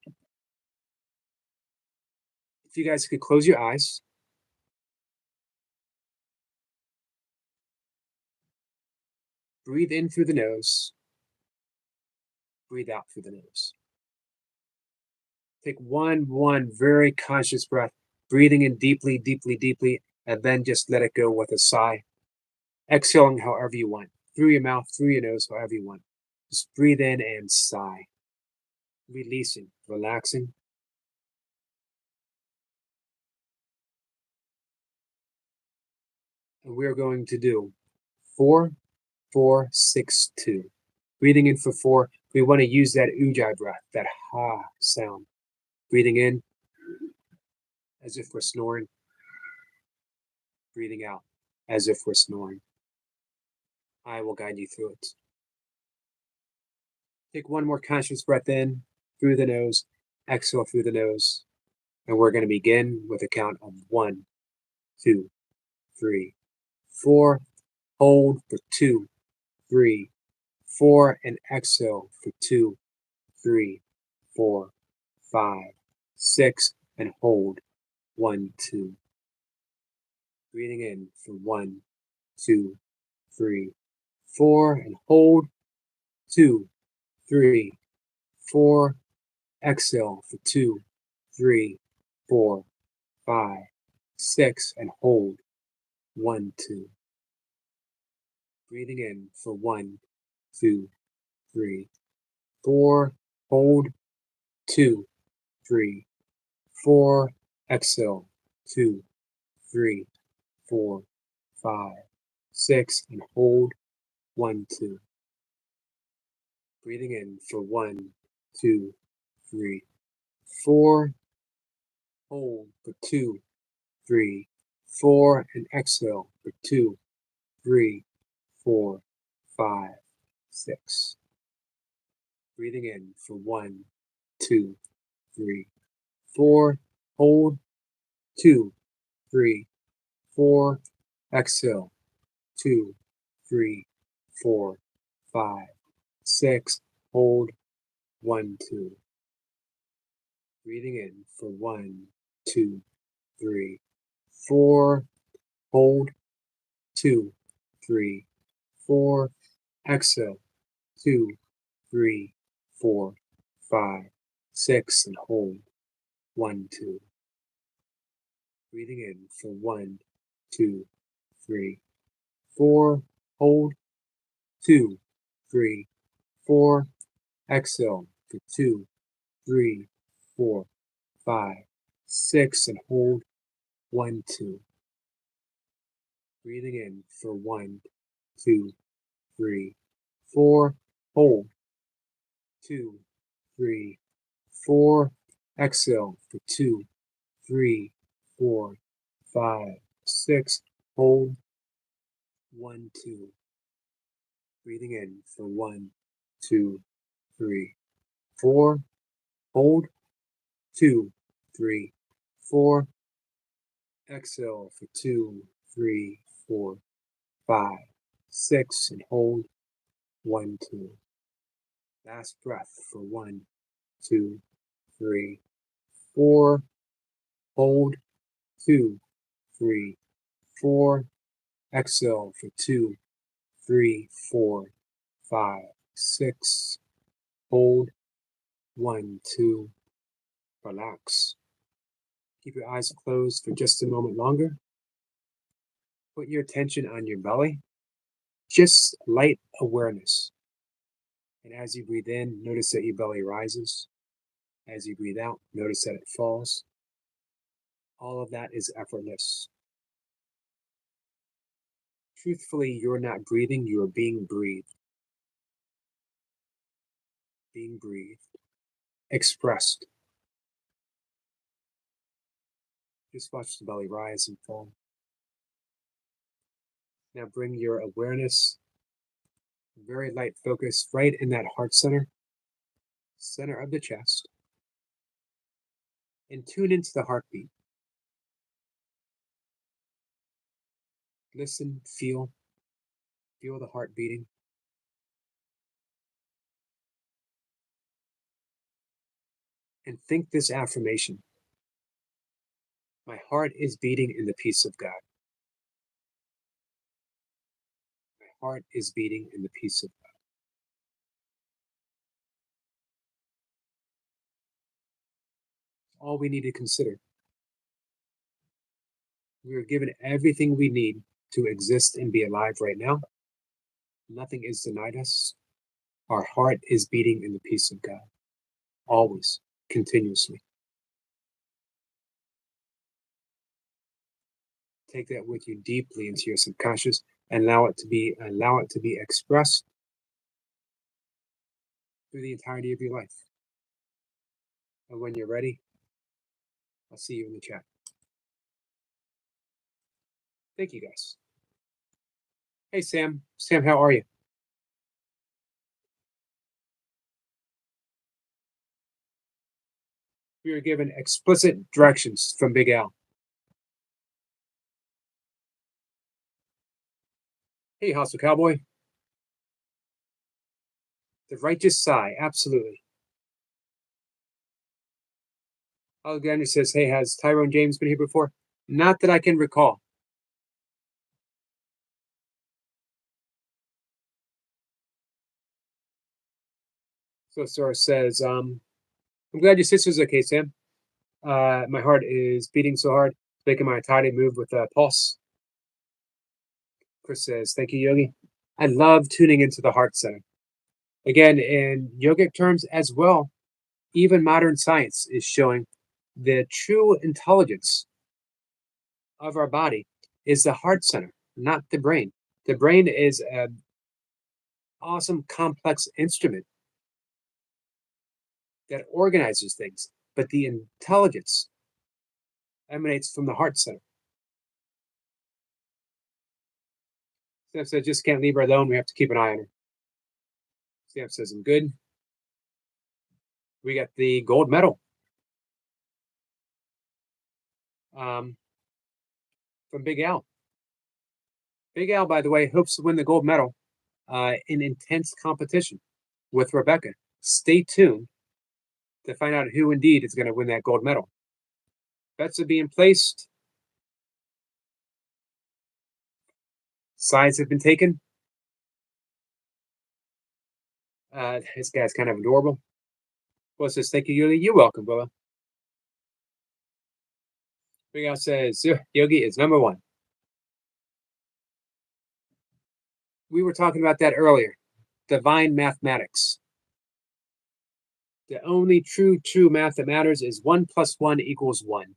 If you guys could close your eyes. Breathe in through the nose. Breathe out through the nose. Take one very conscious breath, breathing in deeply, deeply, deeply, and then just let it go with a sigh. Exhaling however you want, through your mouth, through your nose, however you want. Just breathe in and sigh. Releasing, relaxing. And we're going to do 4, 4, 6, 2. Breathing in for 4, we want to use that ujjayi breath, that ha sound. Breathing in as if we're snoring. Breathing out as if we're snoring. I will guide you through it. Take one more conscious breath in through the nose, exhale through the nose. And we're going to begin with a count of 1, 2, 3, 4. Hold for 2, 3, 4, and exhale for 2, 3, 4, 5, 6, and hold 1, 2. Breathing in for 1, 2, 3, 4, and hold 2, 3, 4. Exhale for 2, 3, 4, 5, 6, and hold 1, 2. Breathing in for 1, 2, 3, 4. Hold 2, 3, 4. Exhale 2, 3, 4, 5, 6, and hold 1, 2. Breathing in for 1, 2, 3, 4. Hold for 2, 3, 4, and exhale for 2, 3, 4, 5, 6. Breathing in for 1, 2, 3, 4. Hold 2, 3, 4. Exhale 2, 3, 4, 5, 6. Hold 1, 2. Breathing in for 1, 2, 3, 4. Hold 2, 3, 4. Exhale 2, 3, 4, 5, 6, and hold 1, 2. Breathing in for 1, 2, 3, 4. Hold 2, 3, 4. Exhale for 2, 3, 4, 5, 6, and hold 1, 2. Breathing in for 1, 2, 3, 4. Hold 2, 3, 4. Exhale for 2, 3, 4, 5, 6. Hold 1, 2. Breathing in for 1, 2, 3, 4. Hold 2, 3, 4. Exhale for 2, 3, 4, 5, 6, and hold 1, 2. Last breath for 1, 2, 3, 4. Hold 2, 3, 4. Exhale for 2, 3, 4, 5, 6. Hold 1, 2. Relax. Keep your eyes closed for just a moment longer. Put your attention on your belly. Just light awareness. And as you breathe in, notice that your belly rises. As you breathe out, notice that it falls. All of that is effortless. Truthfully, you're not breathing, you are being breathed. Being breathed. Expressed. Just watch the belly rise and fall. Now bring your awareness, very light focus, right in that heart center of the chest, and tune into the heartbeat. Listen, feel the heart beating. And think this affirmation. My heart is beating in the peace of God. My heart is beating in the peace of God. All we need to consider. We are given everything we need to exist and be alive right now. Nothing is denied us. Our heart is beating in the peace of God. Always, continuously. Take that with you deeply into your subconscious. and allow it to be expressed through the entirety of your life. And when you're ready, I'll see you in the chat. Thank you guys. Hey Sam. Sam, how are you? We were given explicit directions from Big Al. Hey, Hostile Cowboy. The righteous sigh, absolutely. Alexander says, hey, has Tyrone James been here before? Not that I can recall. So Sora says, I'm glad your sister's okay, Sam. My heart is beating so hard, making my tidy move with pulse. Chris says, thank you, Yogi. I love tuning into the heart center. Again, in yogic terms as well, even modern science is showing the true intelligence of our body is the heart center, not the brain. The brain is an awesome, complex instrument that organizes things, but the intelligence emanates from the heart center. Sam said, just can't leave her alone. We have to keep an eye on her. Sam says, I'm good. We got the gold medal from Big Al. Big Al, by the way, hopes to win the gold medal in intense competition with Rebecca. Stay tuned to find out who indeed is going to win that gold medal. Bets are being placed. Sides have been taken. This guy's kind of adorable. Well, says, thank you, Yogi. You're welcome, brother. Big Al says, Yogi is number one. We were talking about that earlier. Divine mathematics. The only true math that matters is 1 + 1 = 1.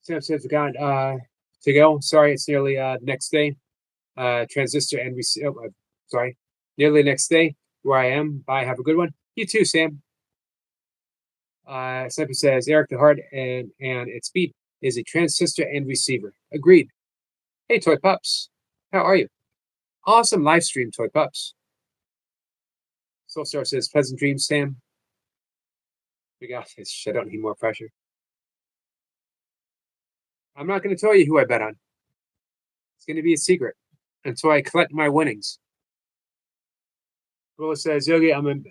Sam says, forgot to go. Sorry, it's nearly next day. Transistor and receiver. Sorry, nearly next day where I am. Bye. Have a good one. You too, Sam. Sam says, Eric the Heart and its speed is a transistor and receiver. Agreed. Hey, Toy Pups. How are you? Awesome live stream, Toy Pups. Soulstar says, pleasant dreams, Sam. We got this. I don't need more pressure. I'm not going to tell you who I bet on. It's going to be a secret until I collect my winnings. Willa says, Yogi, I'm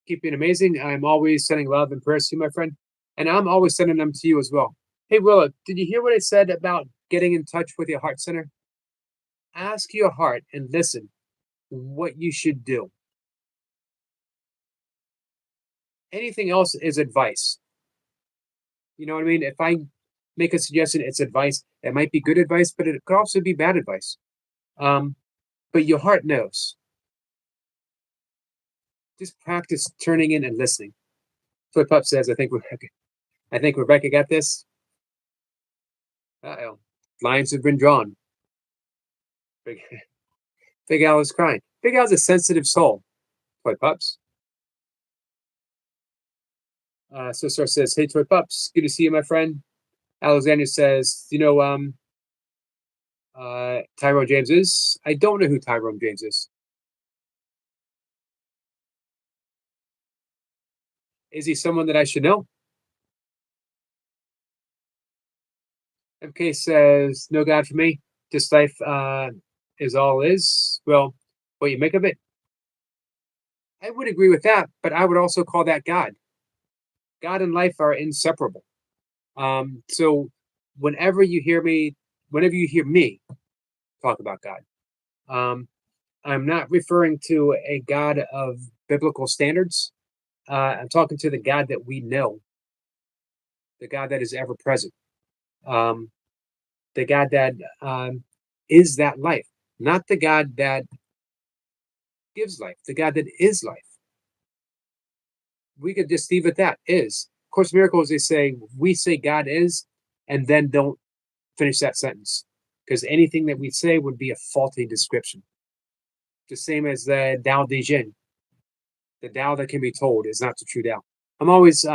keep being amazing. I'm always sending love and prayers to you, my friend. And I'm always sending them to you as well. Hey, Willa, did you hear what I said about getting in touch with your heart center? Ask your heart and listen what you should do. Anything else is advice. You know what I mean? If I make a suggestion, it's advice. It might be good advice, but it could also be bad advice. But your heart knows. Just practice turning in and listening. Flip Up says, I think Rebecca got this. Uh-oh. Lines have been drawn. Big Al is crying. Big Al's a sensitive soul. Toy Pups. Star says, hey, Toy Pups. Good to see you, my friend. Alexander says, you know, Tyrone James is? I don't know who Tyrone James is. Is he someone that I should know? MK says, no God for me. This life is all is. Well, what you make of it? I would agree with that, but I would also call that God. God and life are inseparable. So whenever you hear me talk about God, I'm not referring to a God of biblical standards. I'm talking to the God that we know, the God that is ever present, the God that is that life, not the God that gives life, the God that is life. We could just leave it at that, is. Of Course in Miracles, we say God is, and then don't finish that sentence because anything that we say would be a faulty description. The same as the Tao Te Ching. The Tao that can be told is not the true Tao. I'm always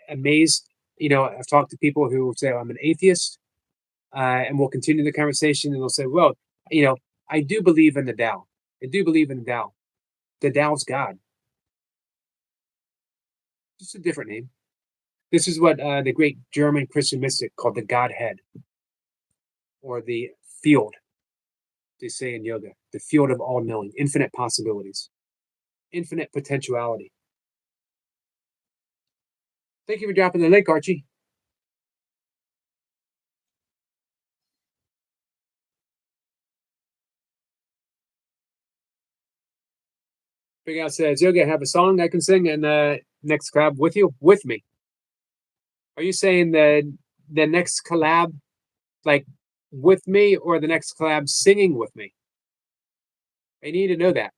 amazed. I've talked to people who say I'm an atheist, and we'll continue the conversation, and they'll say, "Well, I do believe in the Tao. I do believe in the Tao. The Tao's God. Just a different name." This is what the great German Christian mystic called the Godhead, or the field. They say in yoga, the field of all knowing, infinite possibilities, infinite potentiality. Thank you for dropping the link, Archie. Big Al says, Yoga, have a song I can sing in the next collab with you? With me. Are you saying the next collab, like with me, or the next collab singing with me? I need to know that.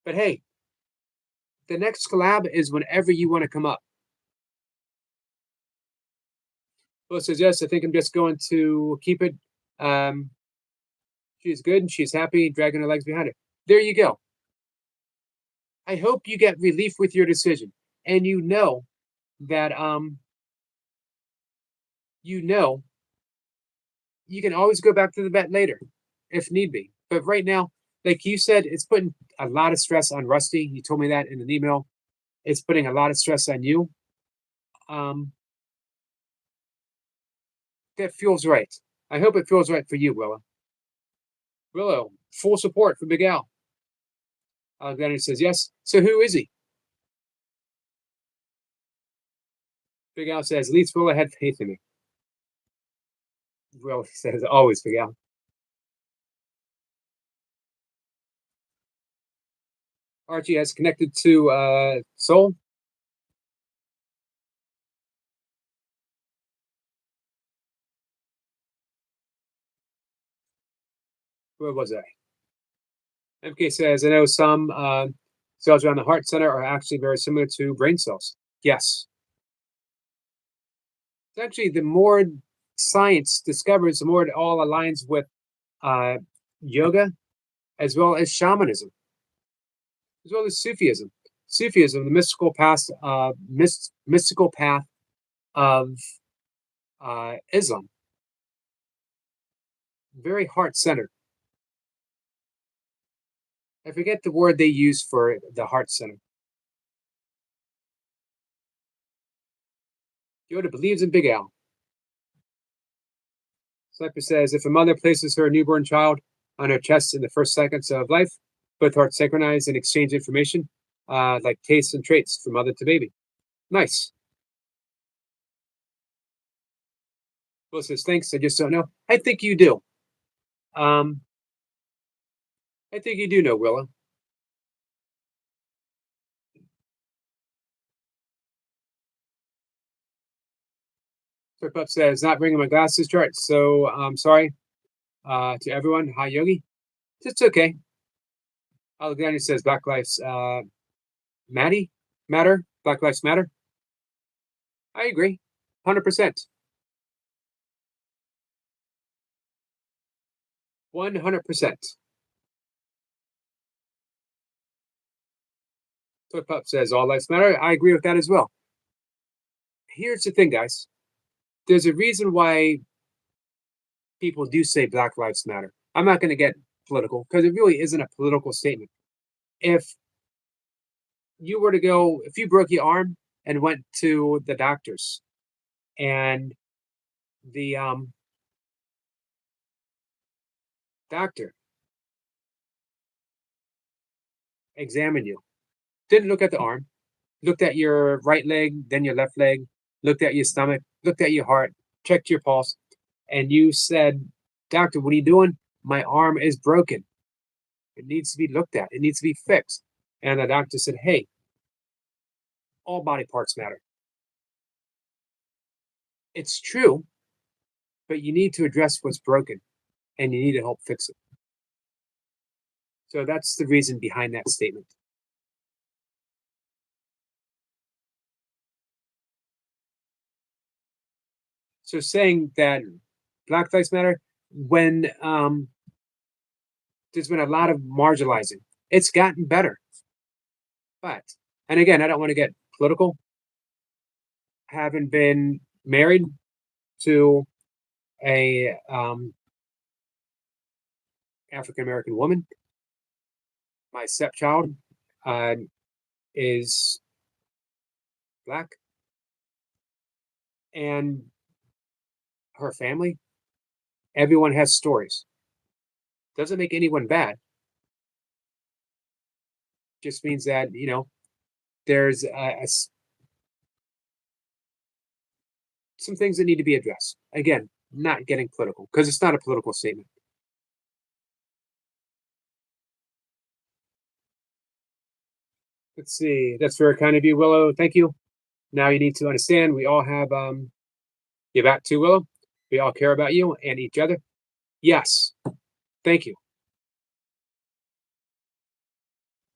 But hey, the next collab is whenever you want to come up. Well, says, yes, I think I'm just going to keep it. She's good and she's happy, dragging her legs behind her. There you go. I hope you get relief with your decision. And you know that you can always go back to the vet later if need be. But right now, like you said, it's putting a lot of stress on Rusty. You told me that in an email. It's putting a lot of stress on you. That feels right. I hope it feels right for you, Willow. Willow, full support for Big Al. Alexander says yes. So who is he? Big Al says, at least Willow had faith in me. Willow says, always, Big Al. Archie has connected to Soul. Where was I? MK says, I know some cells around the heart center are actually very similar to brain cells. Yes. It's actually, the more science discovers, the more it all aligns with yoga, as well as shamanism, as well as Sufism. Sufism, the mystical path, mystical path of Islam, very heart centered. I forget the word they use for the heart center. Yoda believes in Big Al. Sniper says, if a mother places her newborn child on her chest in the first seconds of life, both hearts synchronize and exchange information, like tastes and traits from mother to baby. Nice. Will says, thanks, I just don't know. I think you do. I think you do know, Willow. Trip Up says, not bringing my glasses chart, so I'm sorry to everyone. Hi, Yogi. It's okay. Alexander says, Black Lives Matter. Black Lives Matter. I agree. 100%. 100%. Trip Up says, all lives matter. I agree with that as well. Here's the thing, guys. There's a reason why people do say Black Lives Matter. I'm not going to get political because it really isn't a political statement. If you broke your arm and went to the doctors and the doctor examined you, didn't look at the arm, looked at your right leg, then your left leg, looked at your stomach, looked at your heart, checked your pulse, and you said, Doctor, what are you doing? My arm is broken. It needs to be looked at. It needs to be fixed. And the doctor said, hey, all body parts matter. It's true, but you need to address what's broken and you need to help fix it. So that's the reason behind that statement. So saying that Black Lives Matter when there's been a lot of marginalizing. It's gotten better. But and again, I don't want to get political. Having been married to a African American woman, my stepchild uh, is black, and her family. Everyone has stories. Doesn't make anyone bad. Just means that there's some things that need to be addressed. Again, not getting political because it's not a political statement. Let's see. That's very kind of you, Willow. Thank you. Now you need to understand we all have your back too, Willow. We all care about you and each other. Yes. Thank you.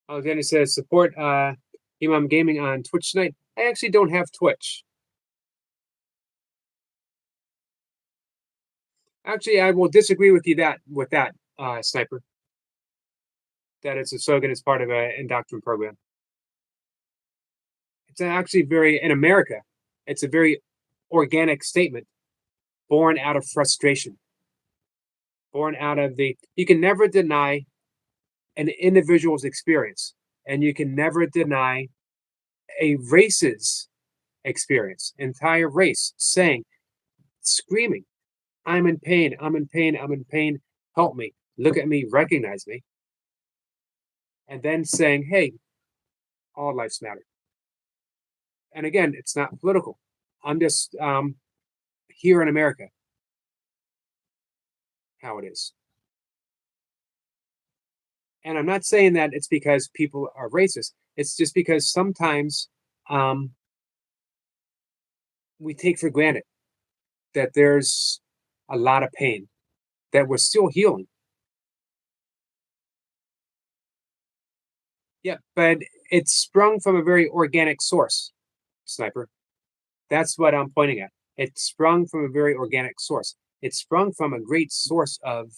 Alexander says support Imam Gaming on Twitch tonight. I actually don't have Twitch. Actually, I will disagree with you with that Sniper. That it's a slogan as part of an indoctrination program. It's actually very in America. It's a very organic statement, born out of frustration, born out of the. You can never deny an individual's experience, and you can never deny a race's experience, entire race saying, screaming, I'm in pain, I'm in pain, I'm in pain, help me, look at me, recognize me. And then saying, hey, all lives matter. And again, it's not political. I'm just here in America, how it is. And I'm not saying that it's because people are racist. It's just because sometimes we take for granted that there's a lot of pain, that we're still healing. Yeah, but it's sprung from a very organic source, Sniper. That's what I'm pointing at. It sprung from a very organic source. It sprung from a great source of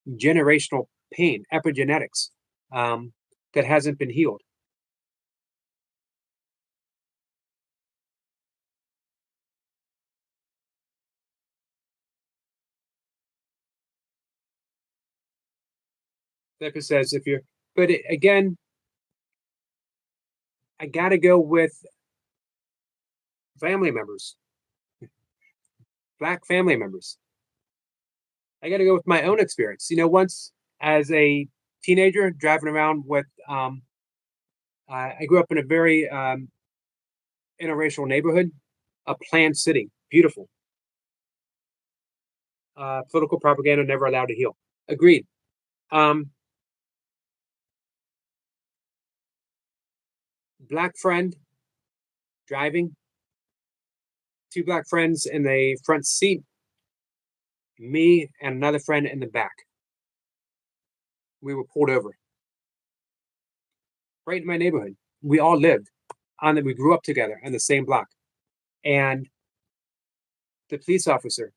generational pain, epigenetics, that hasn't been healed. Sniper says, if you're, but again, I got to go with family members, Black family members. I got to go with my own experience. Once as a teenager driving around with, I grew up in a very interracial neighborhood, a planned city, beautiful. Political propaganda never allowed to heal. Agreed. Black friend driving, two black friends in the front seat, me and another friend in the back. We were pulled over right in my neighborhood. We all lived we grew up together in the same block. And the police officer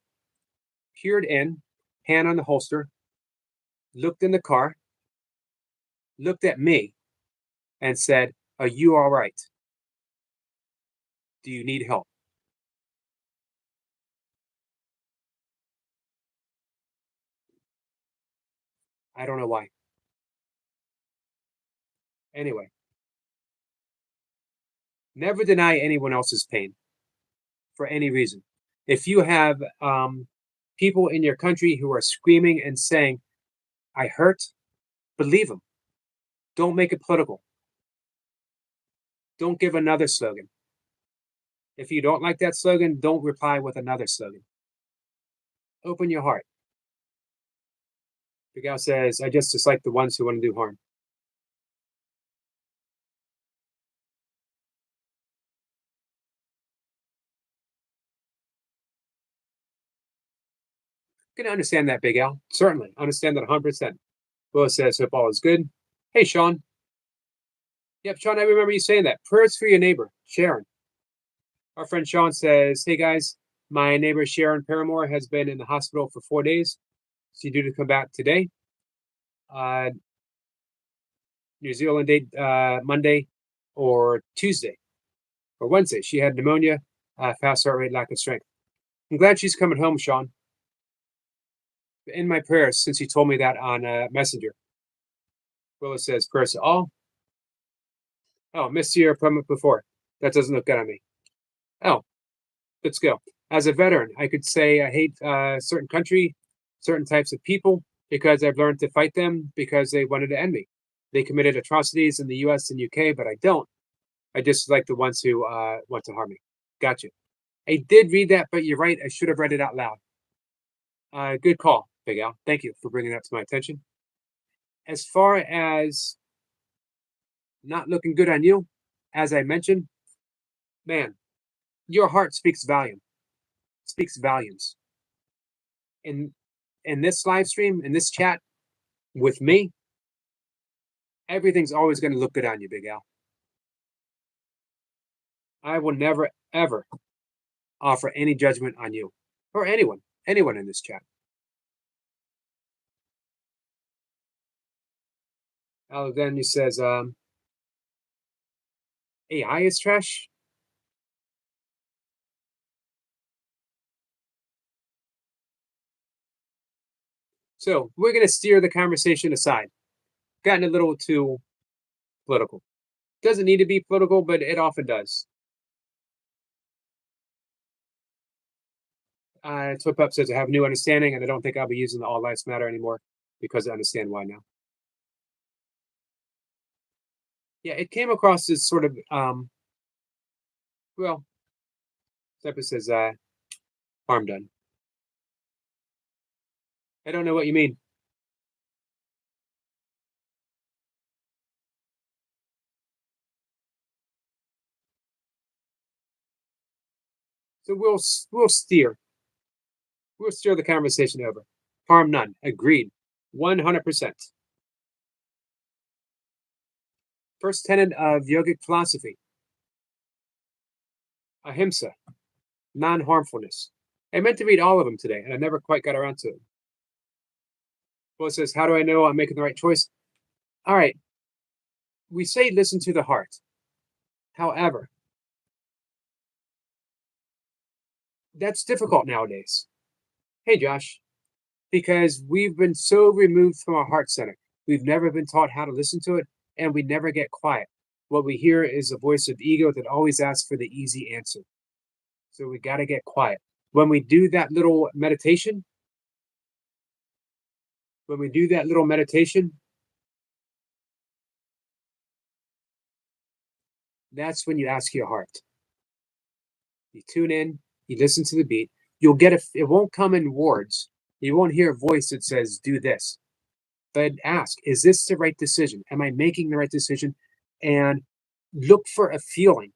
peered in, hand on the holster, looked in the car, looked at me, and said, are you all right? Do you need help? I don't know why. Anyway, never deny anyone else's pain for any reason. If you have people in your country who are screaming and saying, I hurt, believe them. Don't make it political. Don't give another slogan. If you don't like that slogan, don't reply with another slogan. Open your heart. Miguel says, I just dislike the ones who want to do harm. Can understand that, Big Al. Certainly. Understand that 100%. Will says, hope all is good. Hey, Sean. Yep, Sean, I remember you saying that. Prayers for your neighbor, Sharon. Our friend Sean says, hey, guys, My neighbor Sharon Paramore has been in the hospital for 4 days. She's due to come back today. New Zealand date Monday or Tuesday or Wednesday. She had pneumonia, fast heart rate, lack of strength. I'm glad she's coming home, Sean. In my prayers, since you told me that on Messenger. Willa says, prayers to all. Oh, missed your appointment before. That doesn't look good on me. Oh, let's go. As a veteran, I could say I hate certain country, certain types of people, because I've learned to fight them because they wanted to end me. They committed atrocities in the US and UK, but I don't. I just like the ones who want to harm me. Gotcha. I did read that, but you're right. I should have read it out loud. Good call, Big Al. Thank you for bringing that to my attention. As far as not looking good on you, as I mentioned, man, your heart speaks volumes. In this live stream, in this chat with me, everything's always going to look good on you, Big Al. I will never, ever offer any judgment on you or anyone in this chat. Alexander says, AI is trash. So we're going to steer the conversation aside. Gotten a little too political. Doesn't need to be political, but it often does. Twip Up says, I have a new understanding, and I don't think I'll be using the All Lives Matter anymore because I understand why now. Yeah, it came across as sort of, well, Twip says, harm done. I don't know what you mean. So we'll steer the conversation over. Harm none. Agreed. 100%. First tenet of yogic philosophy. Ahimsa. Non-harmfulness. I meant to read all of them today, and I never quite got around to it. Well, it says, how do I know I'm making the right choice? All right. We say listen to the heart. However, that's difficult nowadays. Hey, Josh, because we've been so removed from our heart center. We've never been taught how to listen to it, and we never get quiet. What we hear is a voice of ego that always asks for the easy answer. So we got to get quiet. When we do that little meditation, that's when you ask your heart. You tune in, you listen to the beat. You'll get it won't come in words. You won't hear a voice that says, do this. But ask, is this the right decision? Am I making the right decision? And look for a feeling.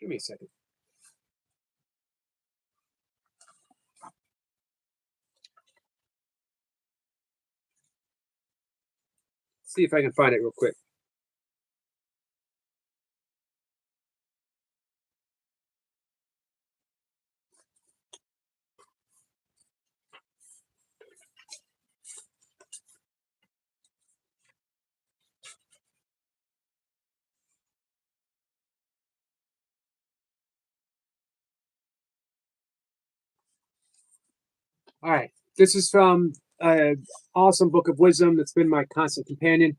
Give me a second. See if I can find it real quick. All right. This is from an awesome book of wisdom that's been my constant companion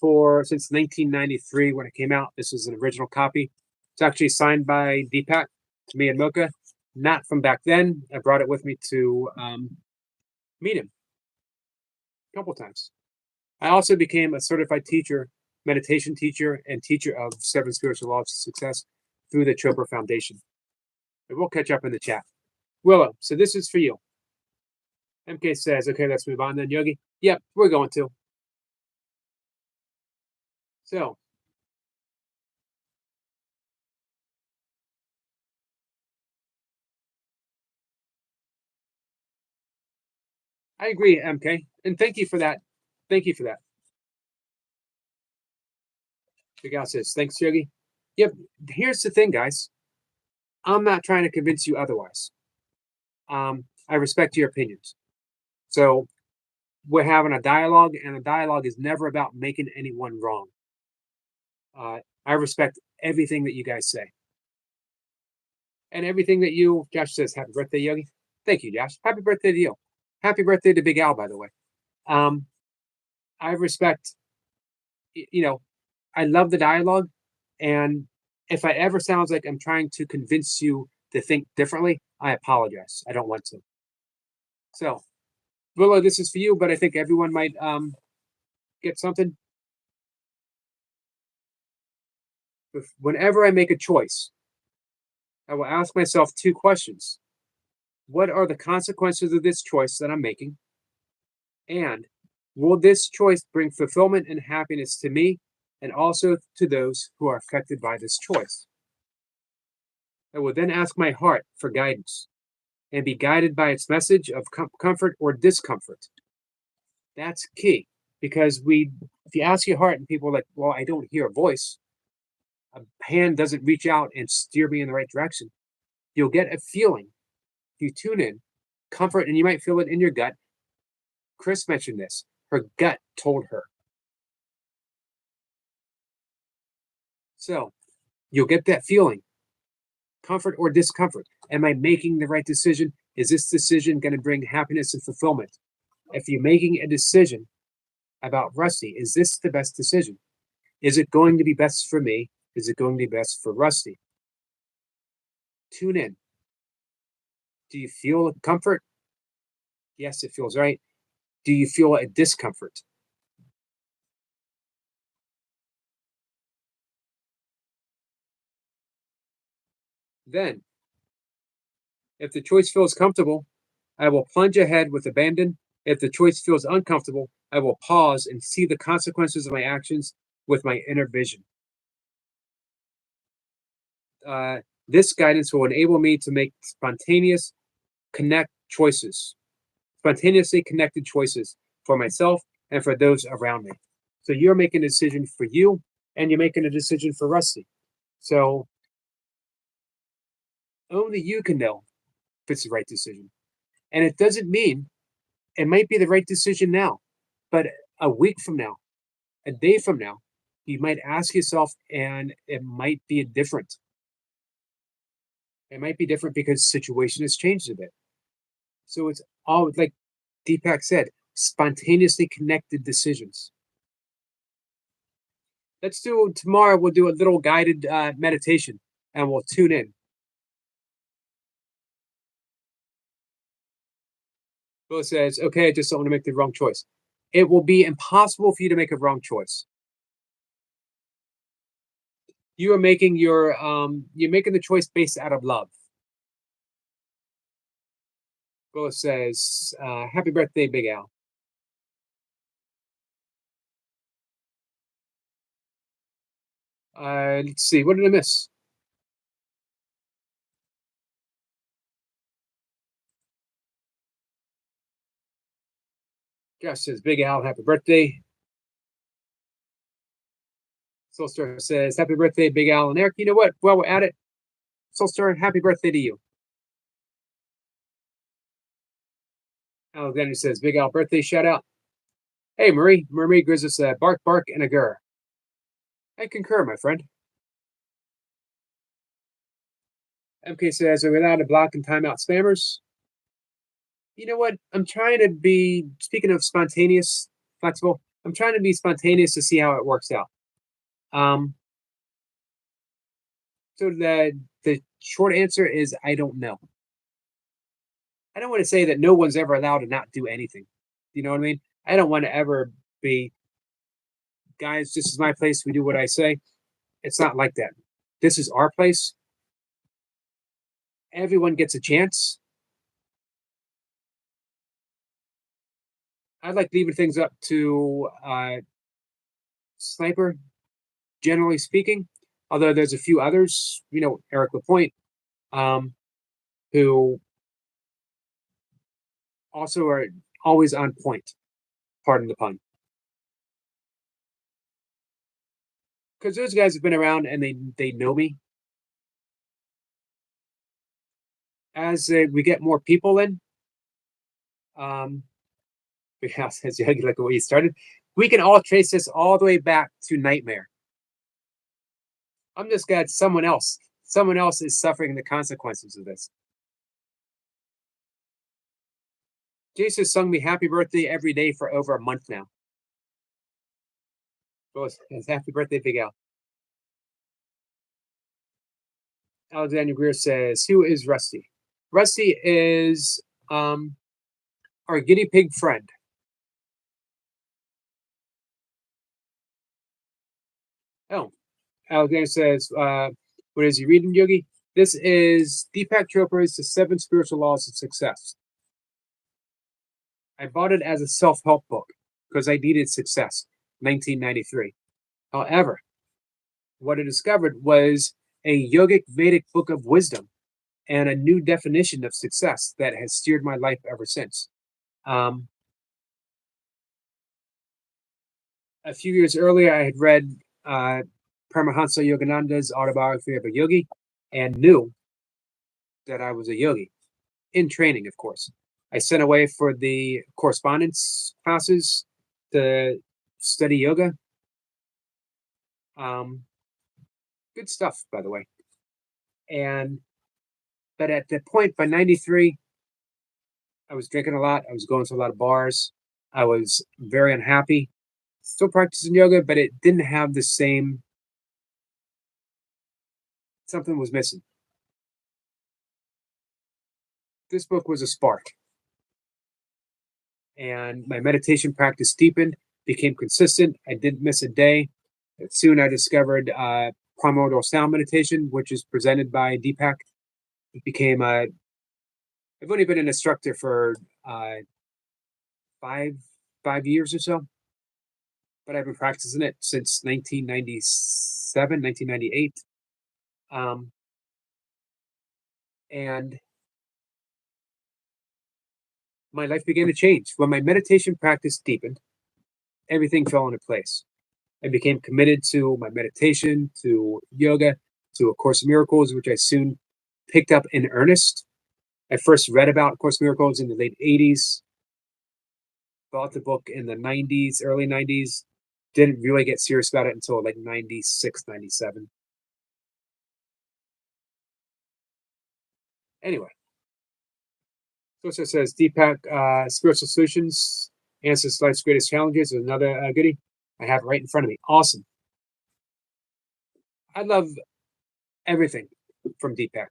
since 1993 when it came out. This is an original copy. It's actually signed by Deepak to me and Mocha, not from back then. I brought it with me to meet him a couple times. I also became a certified teacher, meditation teacher, and teacher of 7 Spiritual Laws of Success through the Chopra Foundation. And we'll catch up in the chat. Willow, so this is for you. MK says, okay, let's move on then, Yogi. Yep, we're going to. So, I agree, MK, and thank you for that. Thank you for that. The guy says, thanks, Yogi. Yep, here's the thing, guys. I'm not trying to convince you otherwise. I respect your opinions. So we're having a dialogue, and a dialogue is never about making anyone wrong. I respect everything that you guys say and everything that you. Josh says, "Happy birthday, Yogi." Thank you, Josh. Happy birthday to you. Happy birthday to Big Al, by the way. Um, I respect. You know, I love the dialogue, and if I ever sounds like I'm trying to convince you to think differently, I apologize. I don't want to. So, Willow, this is for you, but I think everyone might get something. Whenever I make a choice, I will ask myself two questions. What are the consequences of this choice that I'm making? And will this choice bring fulfillment and happiness to me and also to those who are affected by this choice? I will then ask my heart for guidance and be guided by its message of comfort or discomfort. That's key because if you ask your heart and people are like, well, I don't hear a voice, a hand doesn't reach out and steer me in the right direction. You'll get a feeling. If you tune in, comfort, and you might feel it in your gut. Chris mentioned this. Her gut told her. So you'll get that feeling, comfort or discomfort. Am I making the right decision? Is this decision going to bring happiness and fulfillment? If you're making a decision about Rusty, is this the best decision? Is it going to be best for me? Is it going to be best for Rusty? Tune in. Do you feel comfort? Yes, it feels right. Do you feel a discomfort? Then, if the choice feels comfortable, I will plunge ahead with abandon. If the choice feels uncomfortable, I will pause and see the consequences of my actions with my inner vision. This guidance will enable me to make spontaneously connected choices for myself and for those around me. So you're making a decision for you, and you're making a decision for Rusty. So only you can know if it's the right decision. And it doesn't mean it might be the right decision now, but a week from now, a day from now, you might ask yourself, and it might be different. It might be different because the situation has changed a bit. So it's all like Deepak said, spontaneously connected decisions. Let's do tomorrow. We'll do a little guided meditation, and we'll tune in. Bill says, "Okay, I just don't want to make the wrong choice." It will be impossible for you to make a wrong choice. You're making the choice based out of love. Bill says, "Happy birthday, Big Al." Let's see, what did I miss? Josh says, "Big Al, happy birthday." Soulstar says, "Happy birthday, Big Al and Eric." You know what? While we're at it, Soulstar, happy birthday to you. Alexander says, "Big Al birthday shout out." Hey, Marie gives us a bark, bark, and a grr. I concur, my friend. MK says, without a block and timeout spammers. You know what? I'm trying to be, speaking of spontaneous, flexible, I'm trying to be spontaneous to see how it works out. Um, so the short answer is I don't know. I don't want to say that no one's ever allowed to not do anything. You know what I mean? I don't want to ever be, guys, this is my place. We do what I say. It's not like that. This is our place. Everyone gets a chance. I like leaving things up to Sniper, generally speaking. Although there's a few others, Eric Lapointe, um, who also are always on point. Pardon the pun, because those guys have been around and they know me. as we get more people in, um, because as you look at where you started, we can all trace this all the way back to Nightmare. I'm just glad someone else, someone else is suffering the consequences of this. Jason sung me happy birthday every day for over a month now. Well, it's happy birthday, Big Al. Alexander Greer says, "Who is Rusty?" Rusty is our guinea pig friend. Oh, Alexander says, "What is he reading, Yogi?" This is Deepak Chopra's The Seven Spiritual Laws of Success. I bought it as a self-help book because I needed success. 1993. However, what I discovered was a yogic Vedic book of wisdom and a new definition of success that has steered my life ever since. Um, a few years earlier, I had read Paramahansa Yogananda's autobiography of a yogi and knew that I was a yogi in training, of course. I sent away for the correspondence classes to study yoga. Um, Good stuff, by the way. And but at that point, by '93, I was drinking a lot. I was going to a lot of bars. I was very unhappy. Still practicing yoga, but it didn't have the same. Something was missing. This book was a spark, and my meditation practice deepened, became consistent. I didn't miss a day. Soon, I discovered primordial sound meditation, which is presented by Deepak. It became a. I've only been an instructor for uh, five 5 years or so, but I've been practicing it since 1997, 1998. Um, and my life began to change. When my meditation practice deepened, everything fell into place. I became committed to my meditation, to yoga, to A Course in Miracles, which I soon picked up in earnest. I first read about A Course in Miracles in the late 80s, bought the book in the 90s, early 90s, didn't really get serious about it until like 96, 97. Anyway, so it says Deepak Spiritual Solutions Answers Life's Greatest Challenges is another goodie. I have it right in front of me. Awesome. I love everything from Deepak.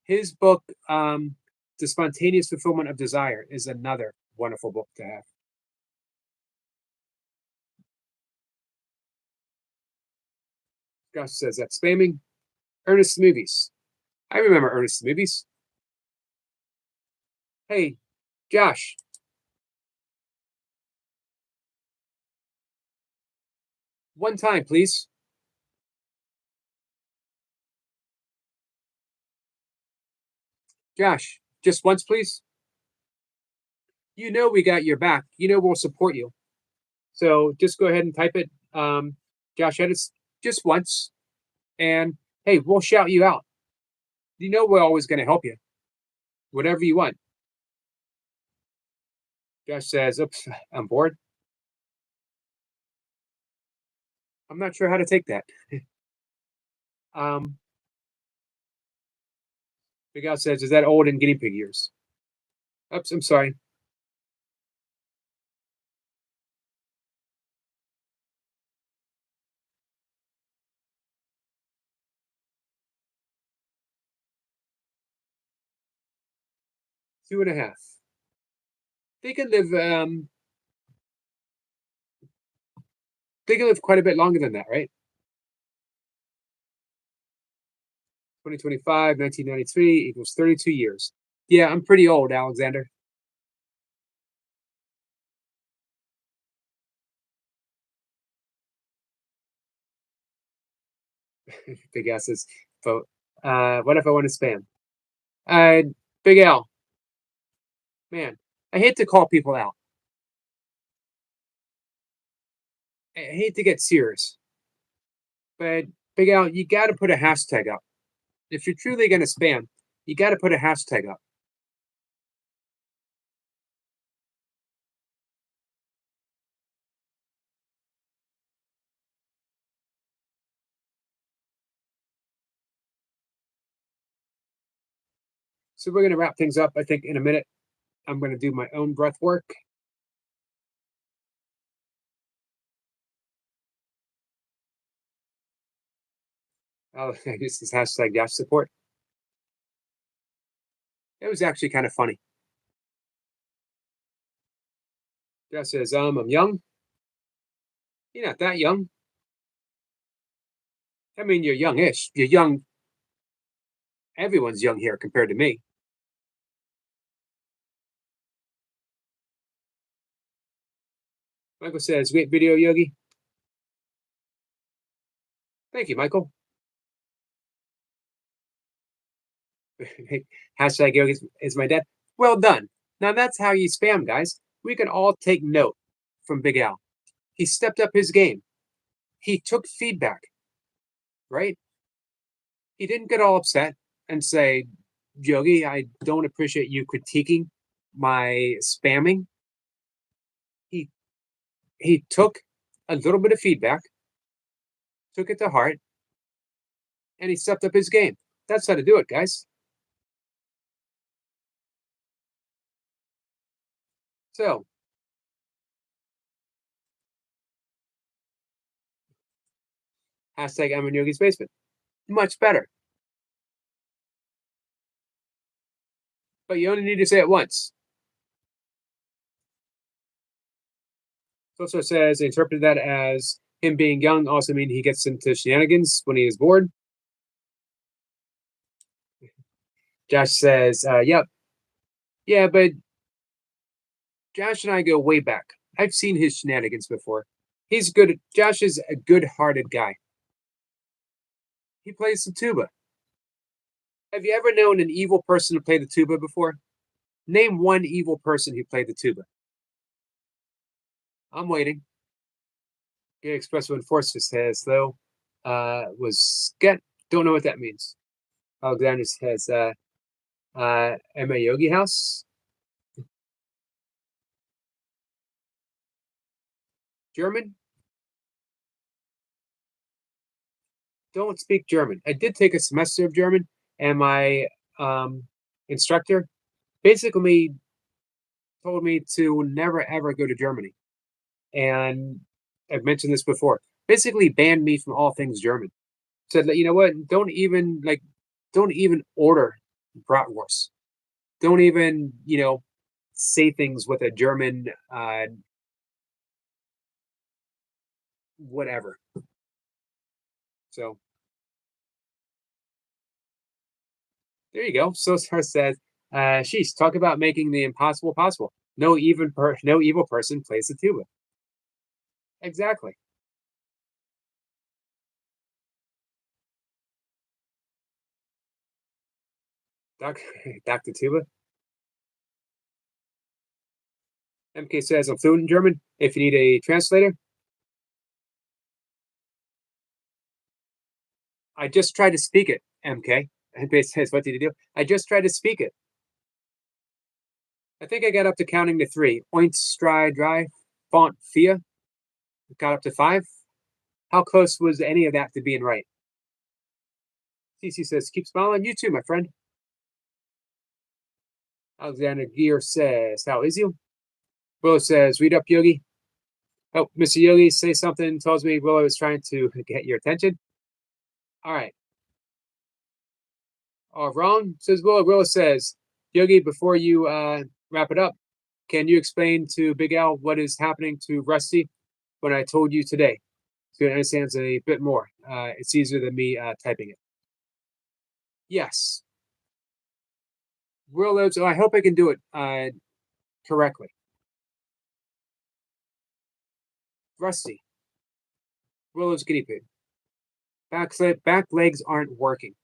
His book, The Spontaneous Fulfillment of Desire, is another wonderful book to have. Gosh says that spamming. Ernest Movies. I remember Ernest Movies. Hey, Josh. One time, please. Josh, just once, please. You know we got your back. You know we'll support you. So just go ahead and type it. Josh Edits just once. And hey, we'll shout you out. You know we're always going to help you. Whatever you want. Josh says, oops, I'm bored. I'm not sure how to take that. um, Big Al says, is that old in guinea pig years? Oops, I'm sorry. Two and a half. They can live. They can live quite a bit longer than that, right? 2025, 1993 equals 32 years. Yeah, I'm pretty old, Alexander. Big Al says, vote. What if I want to spam? Uh, Big Al, man, I hate to call people out. I hate to get serious, but Big Al, you got to put a hashtag up. If you're truly going to spam, You got to put a hashtag up. So we're going to wrap things up, I think, in a minute. I'm going to do my own breath work. I'll use this hashtag dash support. It was actually kind of funny. Josh says, I'm young. You're not that young. I mean, you're youngish. You're young. Everyone's young here compared to me. Michael says, great video, Yogi. Thank you, Michael. Hashtag Yogi is my dad. Well done. Now that's how you spam, guys. We can all take note from Big Al. He stepped up his game. He took feedback, right? He didn't get all upset and say, Yogi, I don't appreciate you critiquing my spamming. He he took a little bit of feedback, took it to heart, and he stepped up his game. That's how to do it, guys. So, hashtag I'm in Yogi's basement. Much better. But you only need to say it once. Also says they interpreted that as him being young also mean he gets into shenanigans when he is bored. Josh says, yep. Yeah, but Josh and I go way back. I've seen his shenanigans before. He's good. Josh is a good-hearted guy. He plays the tuba. Have you ever known an evil person to play the tuba before? Name one evil person who played the tuba. I'm waiting. Gay Expresso Enforcer says, though, was get. Don't know what that means. Alexander says, am I Yogi House? German? Don't speak German. I did take a semester of German, and my instructor basically told me to never ever go to Germany. And I've mentioned this before. Basically, banned me from all things German. Said that you know what? Don't even order bratwurst. Don't even say things with a German whatever. So there you go. So Star says, sheesh, talk about making the impossible possible. No evil person plays the tuba. Exactly. Doc, Dr. Tuba. MK says, I'm fluent in German. If you need a translator, I just tried to speak it, MK. MK says, what did you do? I just tried to speak it. I think I got up to counting to three. Oint, stride, dry, font, Thea. Got up to five. How close was any of that to being right? CC says, keep smiling. You too, my friend. Alexander Gear says, how is you? Willow says, read up, Yogi. Oh, Mr. Yogi, say something. Tells me Willow is trying to get your attention. All right. Wrong, says Willow. Willow says, Yogi, before you wrap it up, can you explain to Big Al what is happening to Rusty when I told you today? So he understands a bit more. It's easier than me typing it. Yes. Willow, so I hope I can do it correctly. Rusty. Willow's guinea pig. Back legs aren't working.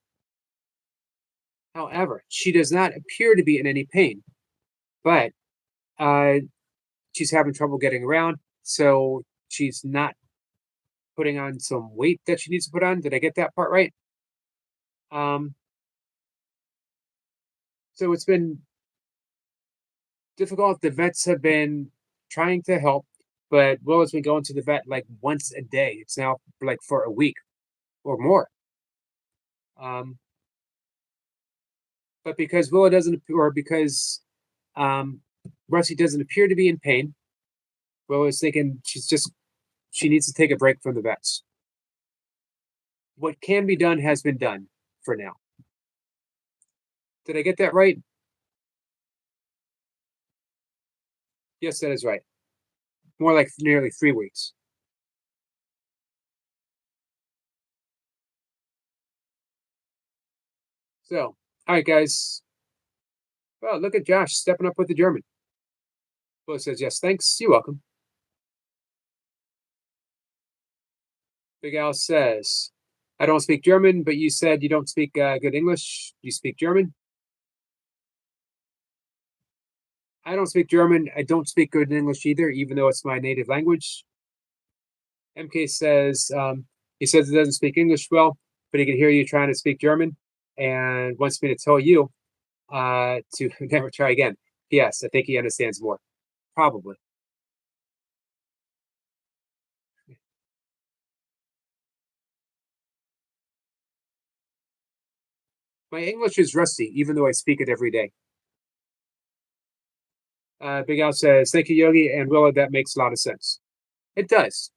However, she does not appear to be in any pain, but uh, she's having trouble getting around, so she's not putting on some weight that she needs to put on. Did I get that part right? Um, So it's been difficult. The vets have been trying to help, but Will has been going to the vet like once a day. It's now like for a week or more. Um, but because Willow doesn't, or because um, Rusty doesn't appear to be in pain, Willow is thinking she needs to take a break from the vets. What can be done has been done for now. Did I get that right? Yes, that is right. More like nearly 3 weeks. So, all right, guys. Well, look at Josh stepping up with the German. Willow says, yes, thanks. You're welcome. Big Al says, I don't speak German, but you said you don't speak good English. You speak German? I don't speak German. I don't speak good English either, even though it's my native language. MK says, he says he doesn't speak English well, but he can hear you trying to speak German and wants me to tell you to never try again. Yes, I think he understands more. Probably. My English is rusty, even though I speak it every day. Big Al says, thank you, Yogi and Willow. That makes a lot of sense. It does.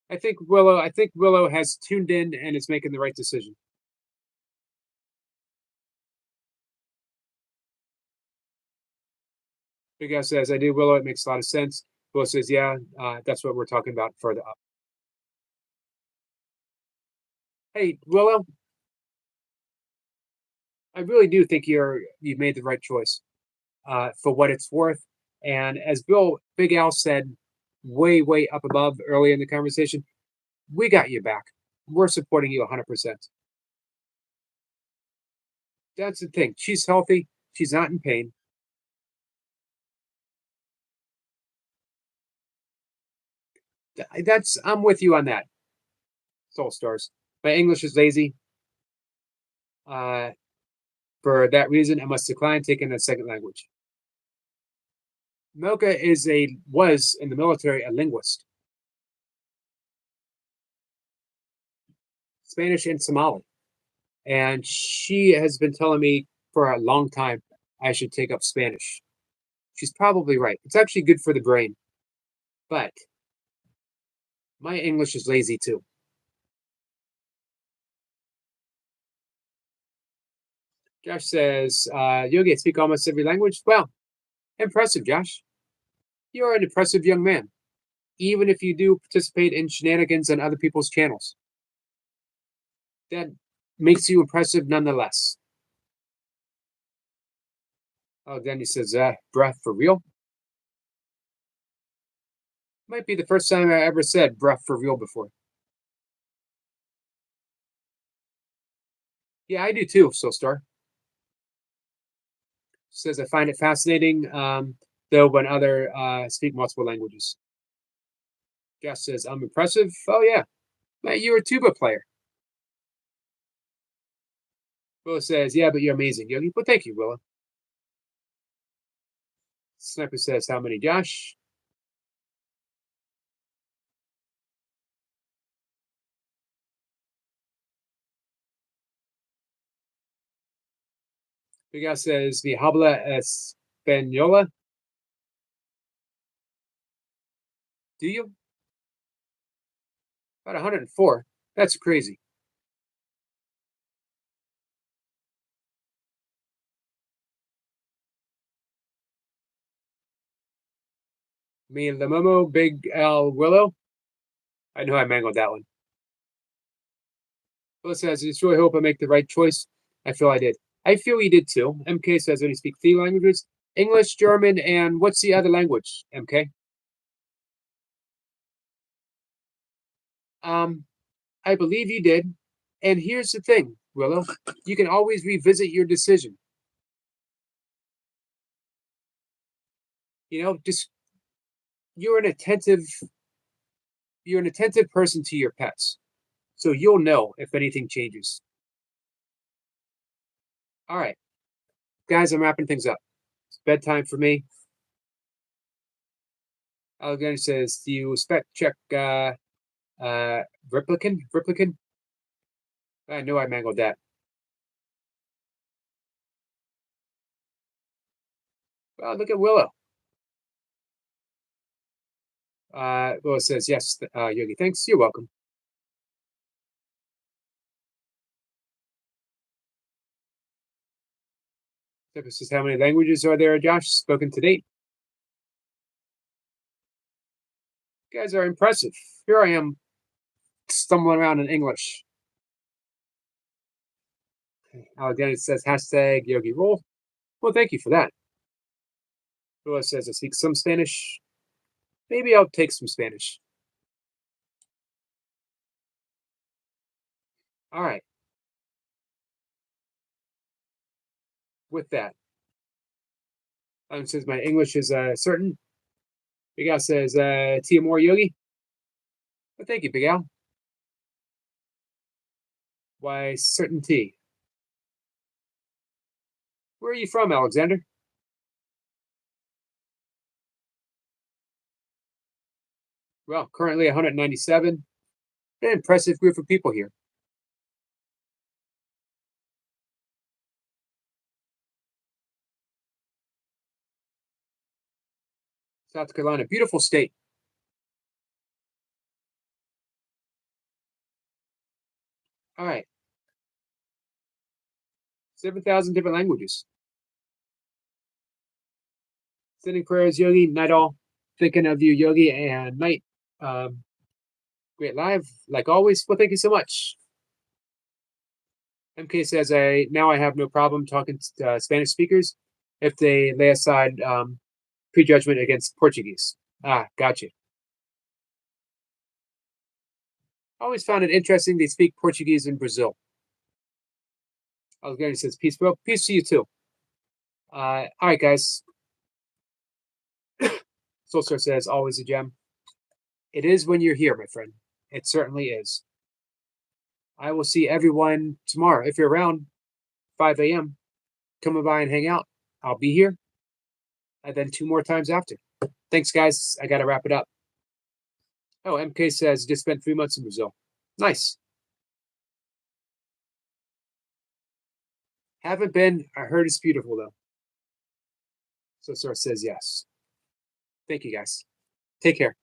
I think Willow has tuned in and is making the right decision. Big Al says, I do, Willow. It makes a lot of sense. Willow says, yeah, that's what we're talking about further up. Hey, Willow, I really do think you've made the right choice for what it's worth. And as Big Al said, way up above early in the conversation, we got you back. We're supporting you 100%. That's the thing. She's healthy. She's not in pain. I'm with you on that. Soul Stars. My English is lazy. Uh, for that reason, I must decline taking a second language. Milka was in the military a linguist, Spanish and Somali, and she has been telling me for a long time I should take up Spanish. She's probably right. It's actually good for the brain, but my English is lazy too. Josh says, Yogi, I speak almost every language. Well, impressive, Josh. You're an impressive young man, even if you do participate in shenanigans on other people's channels. That makes you impressive nonetheless. Oh, then he says, breath for real? Might be the first time I ever said breath for real before. Yeah, I do too, Soulstar. Says, I find it fascinating, though, when other speak multiple languages. Josh says, I'm impressive. Oh, yeah. Man, you're a tuba player. Willow says, yeah, but you're amazing, Yogi. Well, thank you, Willow. Sniper says, how many, Josh? Big Al says, mi habla española. Do you? About 104. That's crazy. Me and Lamomo, Big Al, Willow. I know I mangled that one. Willow says, I just really hope I make the right choice. I feel I did. I feel you did too. MK says, when you speak 3 languages, English, German, and what's the other language, MK? Um, I believe you did. And here's the thing, Willow, you can always revisit your decision. You know, just you're an attentive you're an attentive person to your pets. So you'll know if anything changes. All right. guys, I'm wrapping things up. It's bedtime for me. Alexander says, do you spec check Replicant? Replicant? I know I mangled that. Well, look at Willow. Willow says, yes, Yogi, thanks. You're welcome. This is how many languages are there, Josh, spoken to date? You guys are impressive. Here I am stumbling around in English. Alexander says, hashtag Yogi Roll. Well, thank you for that. Willow says, I speak some Spanish. Maybe I'll take some Spanish. All right. With that, says my English is certain. Big Al says, Tia Moore Yogi. Well, thank you, Big Al. Why, certainty. Where are you from, Alexander? Well, currently 197. An impressive group of people here. South Carolina, beautiful state. All right. 7,000 different languages. Sending prayers, Yogi. Night all. Thinking of you, Yogi, and night. Great live, like always. Well, thank you so much. MK says, I have no problem talking to Spanish speakers if they lay aside prejudgment against Portuguese. Ah, gotcha. Always found it interesting they speak Portuguese in Brazil. Alexander says, peace, bro. Peace to you too. All right, guys. Soulstar says, always a gem. It is when you're here, my friend. It certainly is. I will see everyone tomorrow. If you're around 5 a.m., come by and hang out. I'll be here. And then 2 more times after. Thanks, guys. I got to wrap it up. Oh, MK says, just spent 3 months in Brazil. Nice. Haven't been. I heard it's beautiful, though. Soulstar says yes. Thank you, guys. Take care.